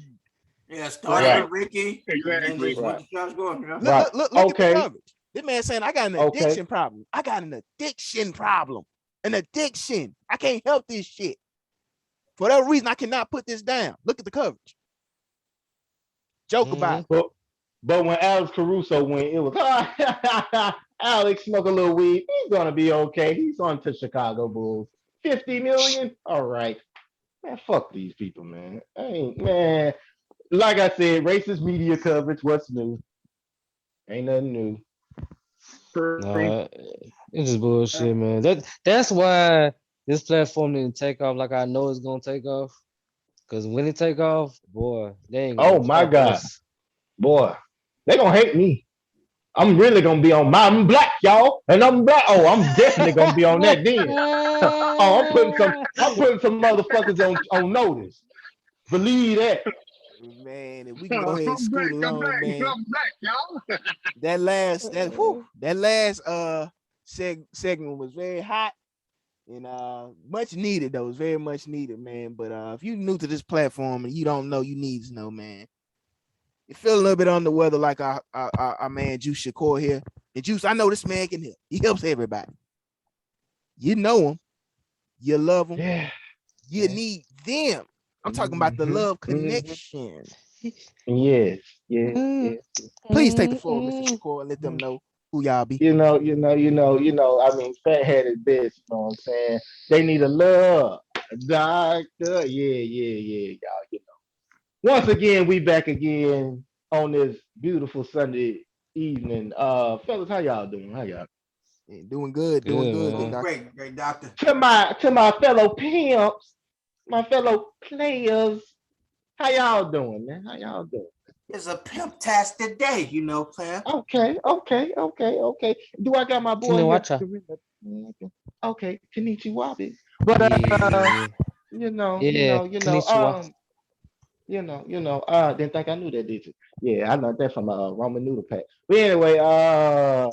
Yeah, started with Ricky. Exactly. Right. Josh Gordon. Yeah. Look at the coverage. This man saying, I got an addiction problem. I got an addiction problem. An addiction. I can't help this shit. For that reason, I cannot put this down. Look at the coverage. Joke about it. But when Alex Caruso went, it was, Alex smoke a little weed. He's going to be okay. He's on to Chicago Bulls. 50 million? All right. Man, fuck these people, man. Man, like I said, racist media coverage, what's new? Ain't nothing new. Nah, it's just bullshit, man. That's why this platform didn't take off like I know it's gonna take off. Cause when it take off, boy, they ain't gonna my God. Boy, they gonna hate me. I'm really gonna be on I'm black, y'all. And I'm black. Oh, I'm definitely gonna be on that then. I'm putting some motherfuckers on notice. Believe that. Man, if we can go ahead and scoot along, man. That last segment was very hot and much needed though. It was very much needed, man. But if you're new to this platform and you don't know, you need to know, man. You feel a little bit under the weather, like our man Juice Shakur here. And Juice, I know this man can help. He helps everybody. You know him, you love him, you need them. I'm talking about the love connection. Yes. Please take the floor, Mr. Shakur, and let them know who y'all be. You know. I mean, fat headed bitch. You know what I'm saying? They need a love doctor. Yeah, y'all. You know. Once again, we back again on this beautiful Sunday evening. Fellas, how y'all doing? Yeah, doing good. Great, doctor. To my fellow pimps, my fellow players, how y'all doing, man? How y'all doing? It's a pimp-tastic day, you know, player. Okay. Do I got my boy? Okay, Kenichi Wabi. But didn't think I knew that, did you? Yeah, I learned that from Ramen Noodle Pack. But anyway, I'll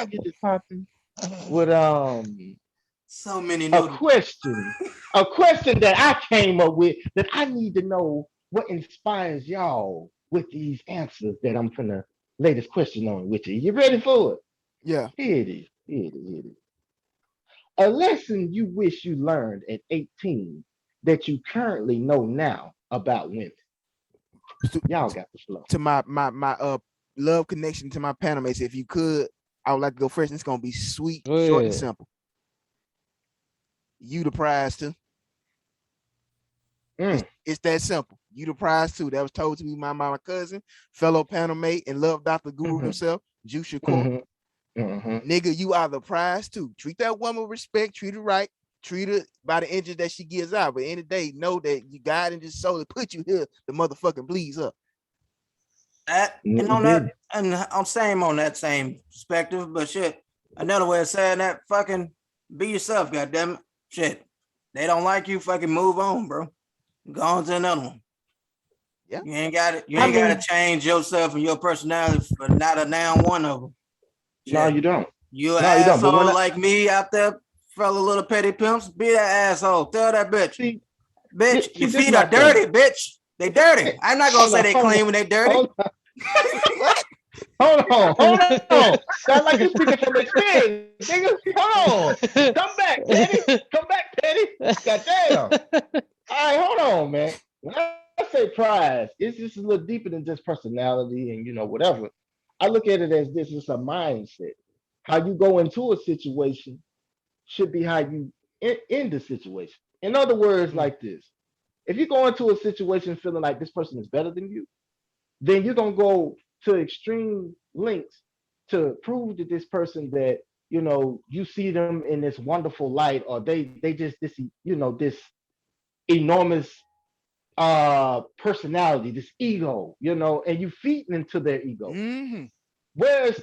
get this popping with so many noodles. A question that I came up with that I need to know what inspires y'all with these answers that I'm gonna lay this question on with you. You ready for it? Yeah. Here it is. A lesson you wish you learned at 18 that you currently know now about women. Y'all got the flow. To my love connection to my panel mates. If you could, I would like to go first. It's gonna be sweet, Go short, and ahead. simple. You the prize too. Mm. It's that simple. You the prize too. That was told to me by my cousin, fellow panel mate, and love Dr. Guru Mhm. himself, Juice Shakur. Mhm. Mhm. Nigga, you are the prize too. Treat that woman with respect, treat her right, treat her by the inches that she gives out. But in the day, know that you God and just solely put you here to motherfucking please her. That and on Indeed. that, and I'm same on that same perspective, but shit, another way of saying that, fucking be yourself, goddamn it. Shit, they don't like you, fucking move on, bro. Go on to another one. Yeah. You ain't got it. You I ain't got to mean- change yourself and your personality for not a now one of them. No, you don't. You an No, you don't. But asshole when like me out there, fellow little petty pimps. Be that asshole. Tell that bitch, see, bitch, see, your this feet my are dirty, thing. bitch. They dirty. I'm not gonna say they clean when they dirty. Hold on. What? Hold on. Sound like you speaking from experience, nigga. Hold on. Come back, Petty. Come back, Petty. Goddamn. All right, hold on, man. When I say prize, it's just a little deeper than just personality and whatever. I look at it as this is a mindset. How you go into a situation should be how you end the situation. In other words, like this: if you go into a situation feeling like this person is better than you, then you're gonna go to extreme lengths to prove to this person that you see them in this wonderful light, or they just this enormous personality, this ego, and you feeding into their ego. Mm-hmm. Whereas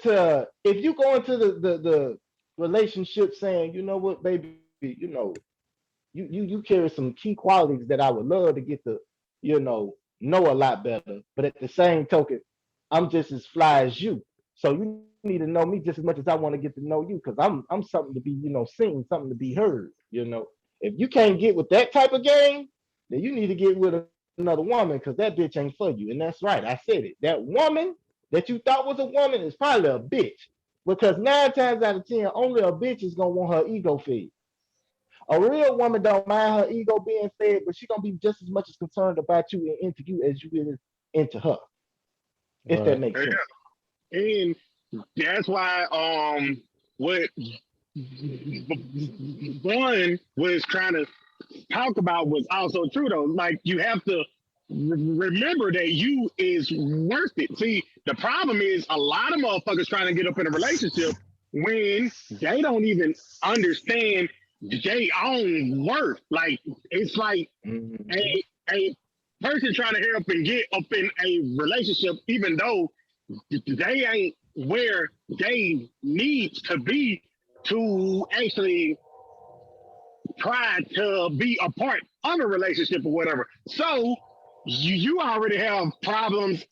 if you go into the relationship saying, you know what, baby, you carry some key qualities that I would love to get to, know a lot better. But at the same token, I'm just as fly as you. So you need to know me just as much as I want to get to know you, because I'm something to be, seen, something to be heard. If you can't get with that type of game, then you need to get with another woman, because that bitch ain't for you. And that's right, I said it. That woman that you thought was a woman is probably a bitch. Because 9 times out of 10, only a bitch is gonna want her ego fed. A real woman don't mind her ego being fed, but she gonna be just as much as concerned about you and into you as you is into her. If that Right. makes sense. And that's why what one was trying to talk about was also true though. Like you have to remember that you is worth it. See, the problem is a lot of motherfuckers trying to get up in a relationship when they don't even understand their own worth. Like it's like Mhm. a person trying to help and get up in a relationship, even though they ain't where they need to be to actually try to be a part of a relationship or whatever. So you already have problems,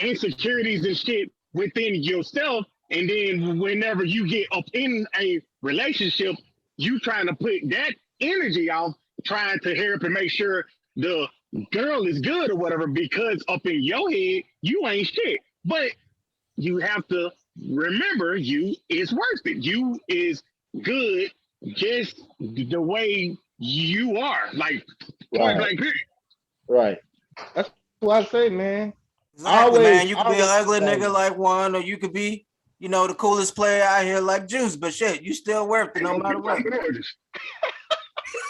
insecurities and shit within yourself. And then whenever you get up in a relationship, you trying to put that energy off, trying to help and make sure the girl is good or whatever, because up in your head, you ain't shit. But you have to remember you is worth it. You is good just the way you are. Like point Right, blank period. right. That's what I say, man. Exactly, man. You could be an Always ugly nigga value. like one, or you could be, the coolest player out here like Juice. But shit, you still worth it Ain't no no matter people what. gorgeous.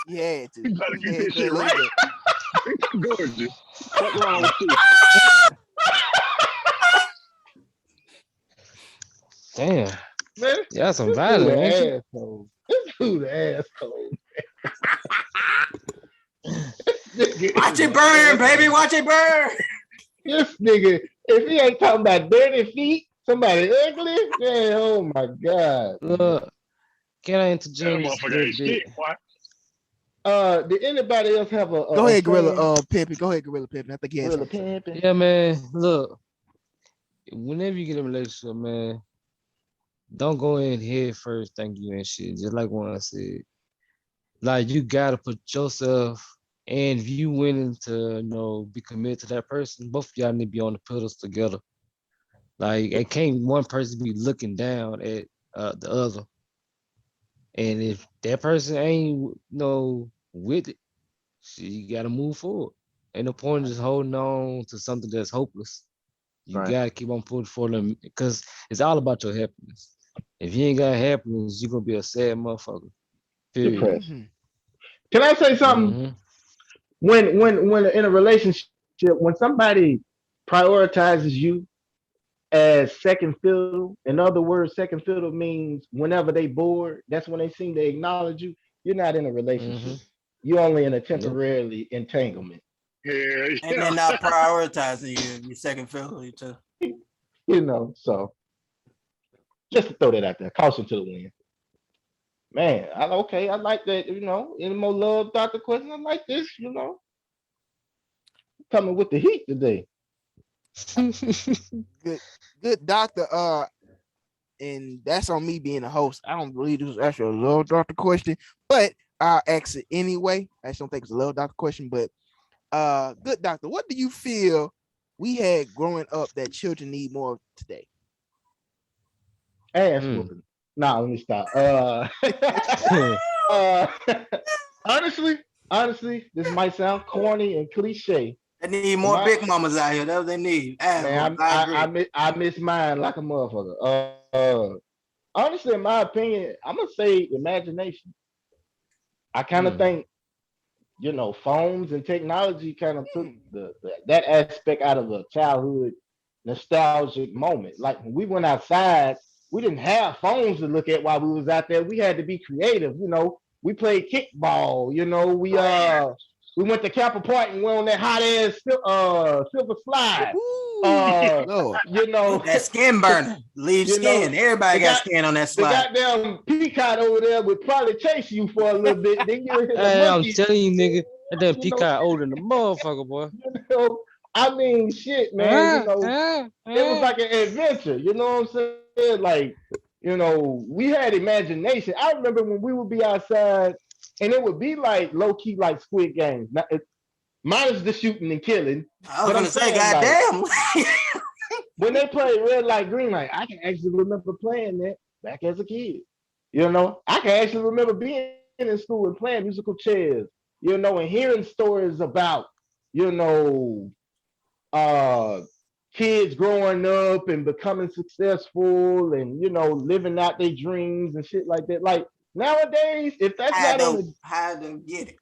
He had to. You better He get had this to a shit little right. bit. It's gorgeous. What's wrong with you? Damn. Man, Y'all some this dude violent, ain't you? an asshole. This dude an asshole. This nigga Watch is it an burn, asshole. baby. Watch it burn. This nigga, if he ain't talking about dirty feet, somebody ugly, man, oh my God. Look, can I That interject just a motherfucker little ain't bit? shit, boy. Did anybody else have Go a ahead, Gorilla saying? Pimpin. Go ahead, Gorilla Pimpin. I think he had Gorilla something to say. pimping? Yeah, man. Look, whenever you get in a relationship, man, don't go in head first thinking you and shit. Just like one said, like you gotta put yourself, and if you willing to, be committed to that person, both of y'all need to be on the pedals together. Like, it can't one person be looking down at the other. And if that person ain't, with it, shit, you gotta move forward. Ain't no point in just holding on to something that's hopeless. You gotta keep on putting for them because it's all about your happiness. If you ain't got happiness, you're gonna be a sad motherfucker. Period. Depressed. Can I say something? Mm-hmm. When in a relationship, when somebody prioritizes you as second fiddle, in other words, second fiddle means whenever they bored, that's when they seem to acknowledge you. You're not in a relationship. Mm-hmm. You're only in a Nope. temporarily entanglement. Yeah, And they're not prioritizing you, your second fiddle too. So just to throw that out there, caution to the wind. Man, I like that. Any more love, Dr. Question? I like this. Coming with the heat today. Good doctor. And that's on me being a host. I don't believe this is actually a little doctor question, but I'll ask it anyway. I just don't think it's a little doctor question, but good doctor, what do you feel we had growing up that children need more of today? Ass whooping. Nah, let me stop. Honestly, this might sound corny and cliche. They need more big mamas out here. That's what they need. Man, I miss mine like a motherfucker. Honestly, in my opinion, I'm gonna say imagination. I kind of think, phones and technology kind of took that aspect out of a childhood nostalgic moment. Like when we went outside, we didn't have phones to look at while we was out there. We had to be creative. We played kickball. We went to Kappa Park and went on that hot ass silver slide. That skin burner, leave skin. Everybody got skin on that slide. The goddamn peacock over there would probably chase you for a little bit. Then you hit I'm telling you, nigga, that damn peacock older than the motherfucker, boy. I mean, shit, man. It was like an adventure. You know what I'm saying? Like, we had imagination. I remember when we would be outside, and it would be like low key, like Squid Games. Minus the shooting and killing. I was gonna say, goddamn. When they played red light, green light, I can actually remember playing that back as a kid. I can actually remember being in school and playing musical chairs. And hearing stories about, kids growing up and becoming successful and living out their dreams and shit like that. Like nowadays, if that's not on how did they get it?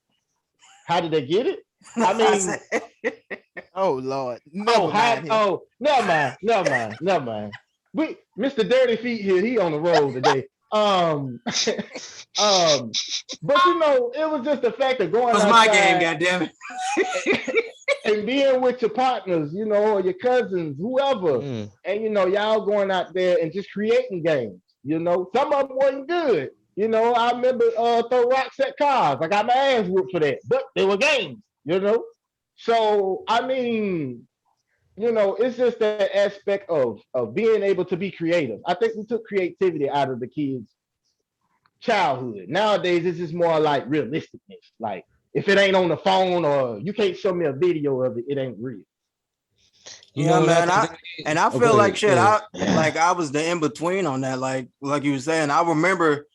How did they get it? I mean, oh Lord, never mind. Mr. Dirty Feet here, he on the road today. But it was just the fact of going outside. That's my game, goddammit. And being with your partners, or your cousins, whoever, and y'all going out there and just creating games. Some of them wasn't good. I remember throw rocks at cars. I got my ass whooped for that, but they were games. So I mean, it's just that aspect of being able to be creative. I think we took creativity out of the kids' childhood. Nowadays, it's just more like realisticness. Like if it ain't on the phone or you can't show me a video of it, it ain't real. Man. I feel like shit. I was the in between on that. Like you were saying, I remember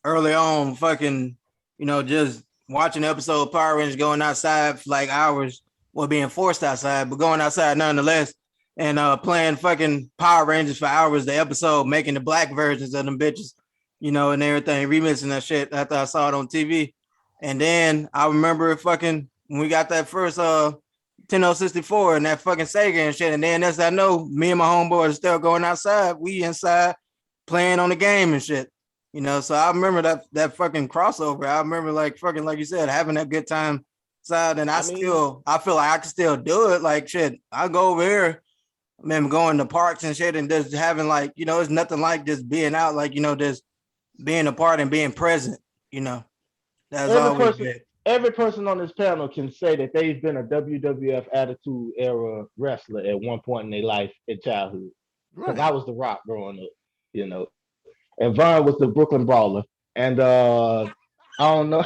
early on, fucking, just watching the episode of Power Rangers, going outside for like hours, being forced outside, but going outside nonetheless, and playing fucking Power Rangers for hours. The episode, making the black versions of them bitches, and everything, remixing that shit after I saw it on TV. And then I remember fucking when we got that first Nintendo 64 and that fucking Sega and shit. And then that's I know me and my homeboys are still going outside. We inside playing on the game and shit. So I remember that fucking crossover. I remember like fucking like you said, having that good time outside. And I feel like I can still do it. Like shit, I go over here, man, going to parks and shit and just having like, it's nothing like just being out, like, just being a part and being present, That's always good. Every person on this panel can say that they've been a WWF Attitude Era wrestler at one point in their life in childhood. Because I was the Rock growing up, and Vaughn was the Brooklyn Brawler. And I don't know.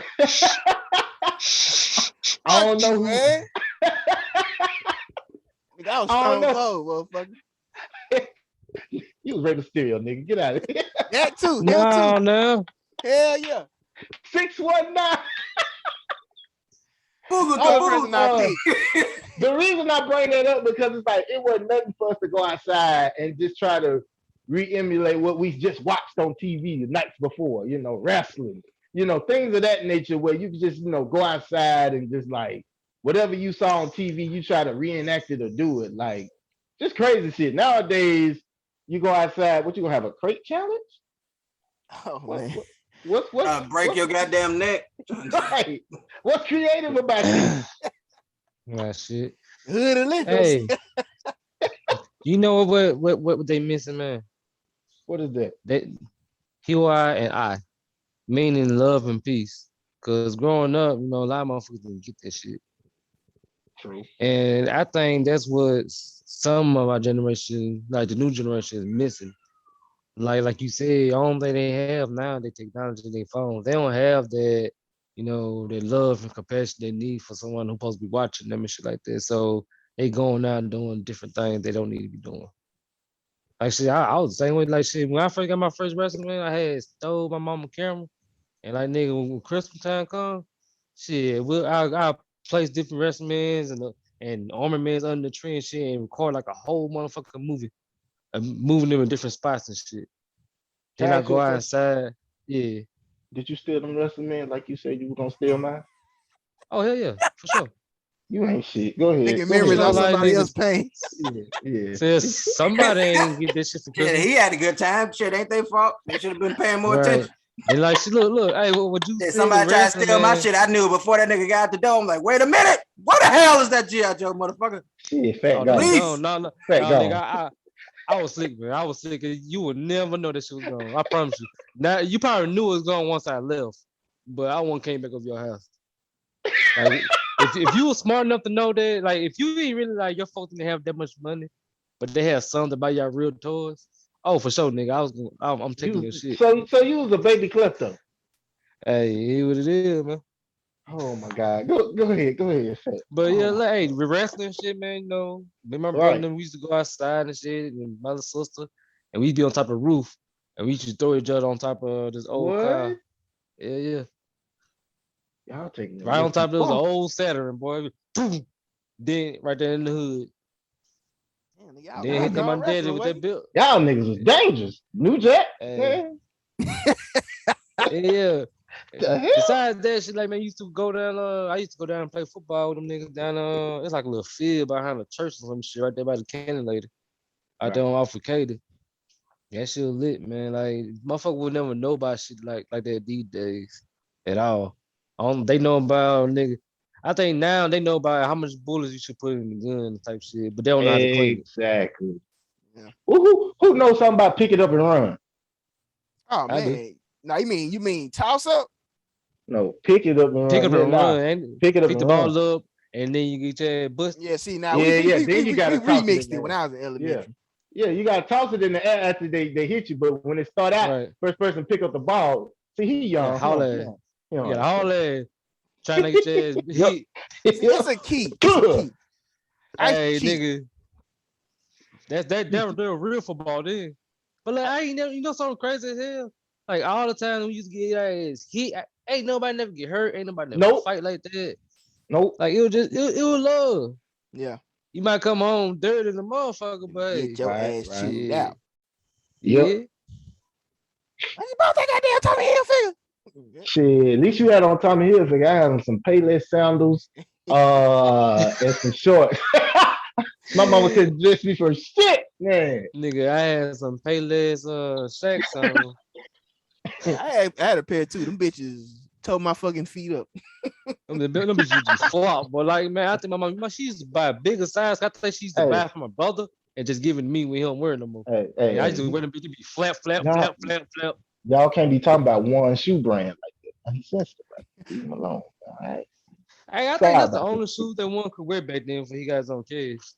I don't know, man. I was Stone Cold, motherfucker. You was Rey Mysterio, nigga. Get out of here. That too. No. Hell yeah. 619. The reason I bring that up because it's like it wasn't nothing for us to go outside and just try to re-emulate what we just watched on TV the nights before, wrestling, things of that nature where you can just, go outside and just like whatever you saw on TV, you try to reenact it or do it. Like just crazy shit. Nowadays, you go outside, what you gonna have a crate challenge? Oh man. What's break your goddamn neck. right? What's creative about this? That shit. Hood Olympics. Hey, you know what they missing, man? What is that? They I and I, meaning love and peace. Cause growing up, a lot of motherfuckers didn't get that shit. True. And I think that's what some of our generation, like the new generation, is missing. Like you said, the only thing they have now, they technology, their phones. They don't have that, that love and compassion they need for someone who's supposed to be watching them and shit like that. So they going out and doing different things they don't need to be doing. Like shit, I was the same way. Like shit, when I first got my first wrestling, man, I had stole my mama camera, and like nigga, when Christmas time come, shit, I place different wrestling and armaments under the tree and shit, and record like a whole motherfucking movie, moving them in different spots and shit. Then I go outside. Yeah. Did you steal them wrestling men like you said you were gonna steal mine? Oh yeah, for sure. You ain't shit. Go ahead. Making memories on somebody else's pain. Yeah. Says somebody ain't get this shit for Yeah, Christmas. he had a good time. Shit, ain't their fault. They should have been paying more Right. attention. And like, shit, look, hey, what would you Yeah, say? somebody tried to steal my shit. I knew before that nigga got out the door. I'm like, wait a minute. What the hell is that G.I. Joe motherfucker? Shit, fat Oh, guy. Please. no, Fat guy. nigga, I was sick, man. I was sick. You would never know that shit was gone. I promise you. Now you probably knew it was gone once I left, but I won't came back over your house. Like, if you were smart enough to know that, like, if you ain't really like your folks didn't have that much money, but they had something to buy y'all real toys. Oh, for sure, nigga. I'm taking your shit. So you was a baby klepto. Hey, hear what it is, man. Oh my God. Go ahead, fat. But yeah, like, hey, we wrestling shit, man. Me and my brother, we used to go outside and shit, and my little sister, and we'd be on top of the roof, and we used to throw each other on top of this old car. Yeah. Y'all taking right on top of this old Saturn, boy. Boom. Then right there in the hood. Damn, then hit them on daddy with that bill. Y'all niggas was dangerous. New Jack. Yeah. Besides that shit, like man, used to go down. I used to go down and play football with them niggas down. It's like a little field behind the church or some shit right there by the cannon lady. Out there on Alpha Cater. That shit was lit, man. Like motherfucker would never know about shit like that these days at all. They know about nigga. I think now they know about how much bullets you should put in the gun type shit, but they don't know how to clean it. Exactly. Yeah. Who knows something about pick it up and run? Oh man. No, you mean toss up? No, pick it up and run. Pick it up and run. Pick it up pick and the run. ball up, and then you get your bust. Yeah, see now then you gotta remixed it when I was in elementary. Yeah, you gotta toss it in the air after they hit you, but when it start out, first person pick up the ball. See, he young. You gotta holler. Trying to get your ass hit. It's a key. Hey, nigga. They're real football then. But like I ain't never, something crazy as hell. Like all the time we used to get your ass hit. Ain't nobody never get hurt. Ain't nobody never fight like that. Nope. Like it was love. Yeah. You might come home dirty as a motherfucker, but get your ass chewed out. Yeah. You bought that goddamn Tommy Hilfiger. Shit, at least you had on Tommy Hilfiger. I had on some Payless sandals, and some shorts. My mama couldn't dress me for shit, man. Nigga, I had some Payless shacks on. I had a pair too. Them bitches tore my fucking feet up. them bitches just flop. But like, man, I think my mom, she used to buy a bigger size. I think she used to buy for my brother and just give it to me when he don't wear it no more. I used to wear them bitches be flap. Y'all can't be talking about one shoe brand like that. I'm sensitive. Leave him alone. All right. Hey, I think that's the only shoes that one could wear back then for he got his own kids.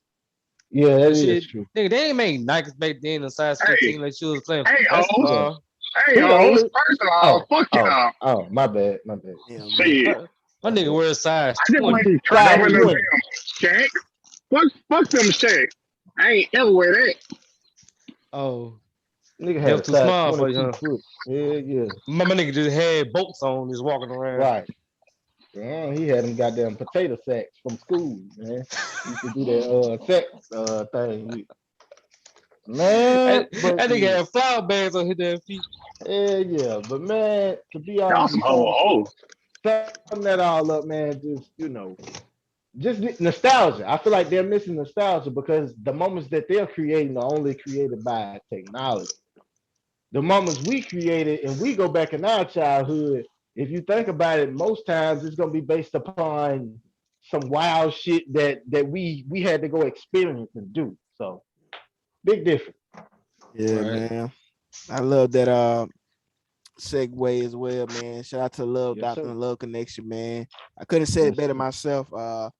Yeah, that is true. Nigga, they ain't made Nikes back then in size 15 like she was playing. First of all, fuck y'all. Oh, my bad. Yeah, my nigga wears size 20. Shaq. Fuck them Shaq. I ain't ever wear that. Oh. Nigga had too small for you, huh? Yeah. My nigga just had bolts on, just walking around. Right. Damn, he had them goddamn potato sacks from school, man. Used to do that sex thing. Man, but That nigga yeah, had flower bags on his damn feet. yeah. But man, to be Y'all honest, some before hoes. sum that all up, man, just just nostalgia. I feel like they're missing nostalgia because the moments that they're creating are only created by technology. The moments we created and we go back in our childhood, if you think about it, most times it's gonna be based upon some wild shit that we had to go experience and do. So big difference. Yeah, Right. man. I love that segue as well, man. Shout out to Love Yes, Doctor sir. and Love Connection, man. I couldn't have said it Yes, better sir. myself.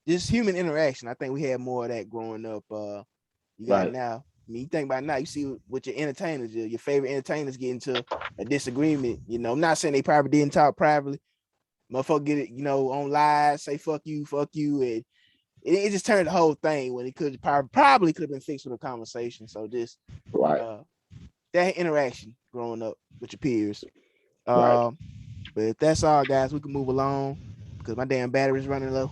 Just human interaction. I think we had more of that growing up. You got Right. now. I mean, you think about now, you see with your entertainers, your favorite entertainers get into a disagreement. I'm not saying they probably didn't talk privately. Motherfucker get it, on live, say fuck you, and it just turned the whole thing when it could probably could have been fixed with a conversation. So just Right. uh that interaction growing up with your peers. Right. Um, but if that's all, guys, we can move along because my damn battery's running low.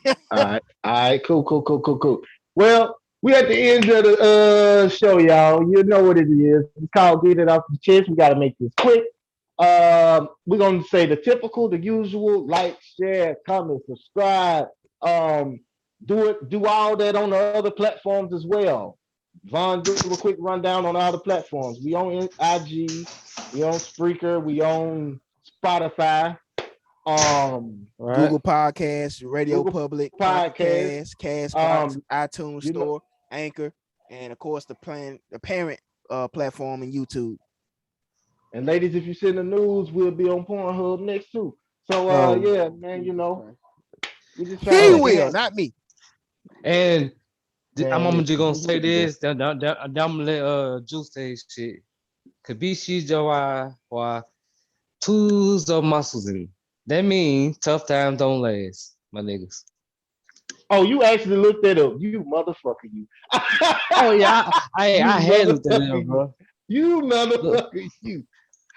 All right. All right. Cool. Cool. Cool. Cool. Cool. Well, we at the end of the show, y'all. You know what it is. It's called Get It Off the Chest. We got to make this quick. We're gonna say the typical, the usual: like, share, comment, subscribe. Um, do all that on the other platforms as well. Vaughn, give a quick rundown on all the platforms. We on IG, we on Spreaker, we on Spotify, Right. Google Podcasts, Radio Google Public, Pocket Podcast. Cast, Castbox, Um, iTunes you know, Store, Anchor, and of course the parent platform in YouTube. and ladies, if you send the news, we'll be on Pornhub next too. So Oh, yeah, man, Jesus Christ. we just trying to He make it Oh, will, happen. not me. and I'm Man, just listen, gonna we say get together. this. Then I'm gonna let Juice say shit. Kabishi Jawa tools of muscles in. That means tough times don't last, my niggas. Oh, you actually looked that up. You motherfucker, you. Oh yeah, I You had looked at motherfucker, it, you. bro. You Look, motherfucker, you.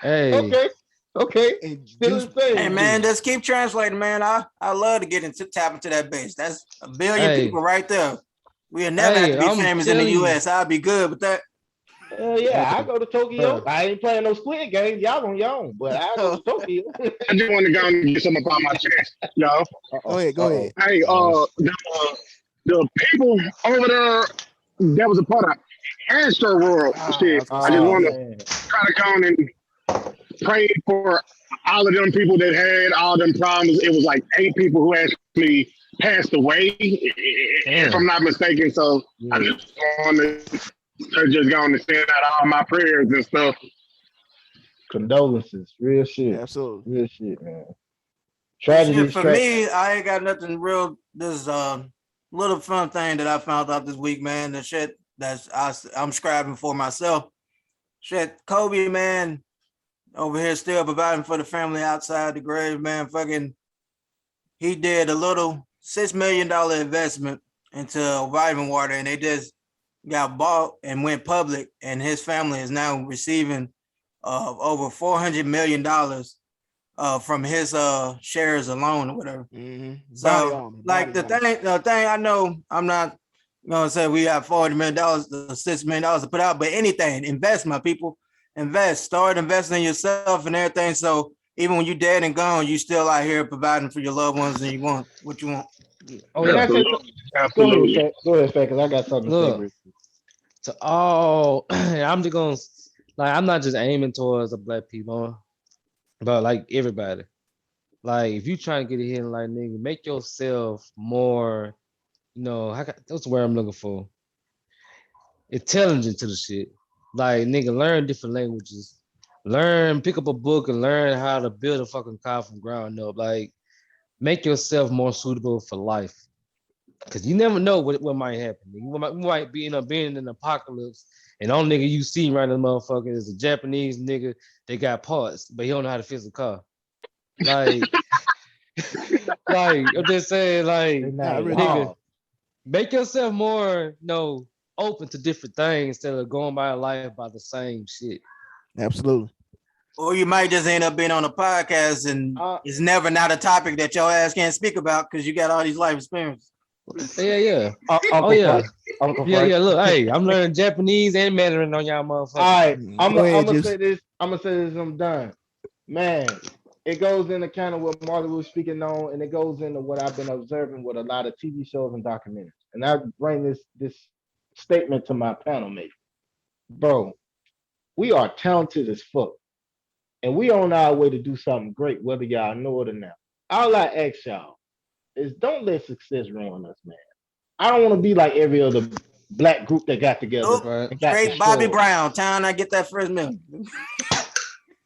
hey, Okay, okay. And Still Juice, the Hey same, man, dude. just keep translating, man. I love to get into tap into that base. That's a billion hey, people right there. We'll never have to hey, be I'm famous in the telling you, US. I'll be good with that. Yeah, I hey, go to Tokyo. bro. I ain't playing no Squid Games. Y'all on your own, but I go to go Tokyo. I just want to go and get some up on my chest, y'all. Uh-oh, ahead, go uh-oh. ahead. Hey, Uh, the people over there that was a part of Astro World I shit. was gonna I just say, Oh want to yeah. man. try to go on and pray for all of them people that had all them problems. It was like 8 people who actually passed away, if I'm damn. not mistaken. So I Yeah. just want to just go on and send out all my prayers and stuff. Condolences. Real shit. Absolutely. Real shit, man. Well, shit, Tragedies, for me, I ain't got nothing real. This little fun thing that I found out this week, man. The shit I'm scribing for myself. Shit, Kobe, man, over here still providing for the family outside the grave, man. Fucking, he did a little $6 million investment into vitamin water, and they just got bought and went public, and his family is now receiving over $400 million from his shares alone or whatever. Body So armor, like body armor. the thing I know, I'm not gonna say we have $40 million, $6 million to put out, but anything, invest, my people, invest, start investing in yourself and everything. So even when you're dead and gone, you still out here providing for your loved ones and you want what you want. Oh Can I yeah. say something? Absolutely, Go ahead, absolutely. Fat. Go ahead, Fat, because I got something to say, Look, Rick. to all, I'm just gonna like I'm not just aiming towards the black people, but like everybody. Like if you trying to get ahead, like nigga, make yourself more. That's where I'm looking for. Intelligent to the shit. Like nigga, learn different languages. Pick up a book and learn how to build a fucking car from ground up. Like make yourself more suitable for life. Cause you never know what might happen. You might be in being in an apocalypse, and the only nigga you see right in the motherfucker is a Japanese nigga that got parts, but he don't know how to fix a car. Like, like I'm just saying, They like, Not name really. nigga, Hall. make yourself more, open to different things instead of going by life by the same shit. Absolutely. Or you might just end up being on a podcast and Uh, it's never not a topic that your ass can't speak about because you got all these life experiences. Yeah. Uncle Yeah. Frank. Uncle Yeah, Frank. yeah. Look, hey, I'm learning Japanese and Mandarin on y'all All motherfuckers. right, I'm Go ahead, gonna Juice. say this. I'm gonna say this. I'm done. Man, it goes into kind of what Marley was speaking on, and it goes into what I've been observing with a lot of TV shows and documentaries. And I bring this statement to my panel mate, bro. We are talented as fuck, and we on our way to do something great, whether y'all know it or not. All I ask y'all is don't let success ruin us, man. I don't want to be like every other black group that got together Nope. Right. and got Straight Bobby destroyed. Brown. Time I get that first million.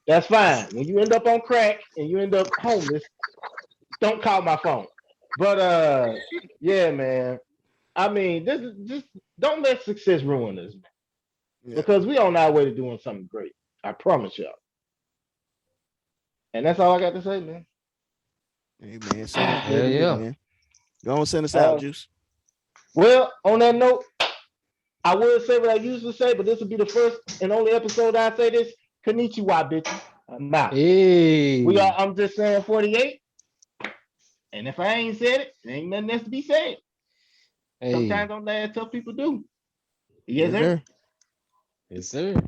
That's fine. When you end up on crack and you end up homeless, don't call my phone. But yeah, man. I mean, this is just don't let success ruin us, man. Yeah. Because we on our way to doing something great. I promise y'all. And that's all I got to say, man. Hey man, sounds good to me, Yeah. man. Go on, send us out, Uh, Juice. well, on that note, I would say what I usually say, but this will be the first and only episode I say this. Konnichiwa, bitch. I'm out. Hey. I'm just saying 48. And if I ain't said it, there ain't nothing else to be said. Hey. Sometimes don't let tough people do. Yes, Yes, sir. sir. Yes, sir.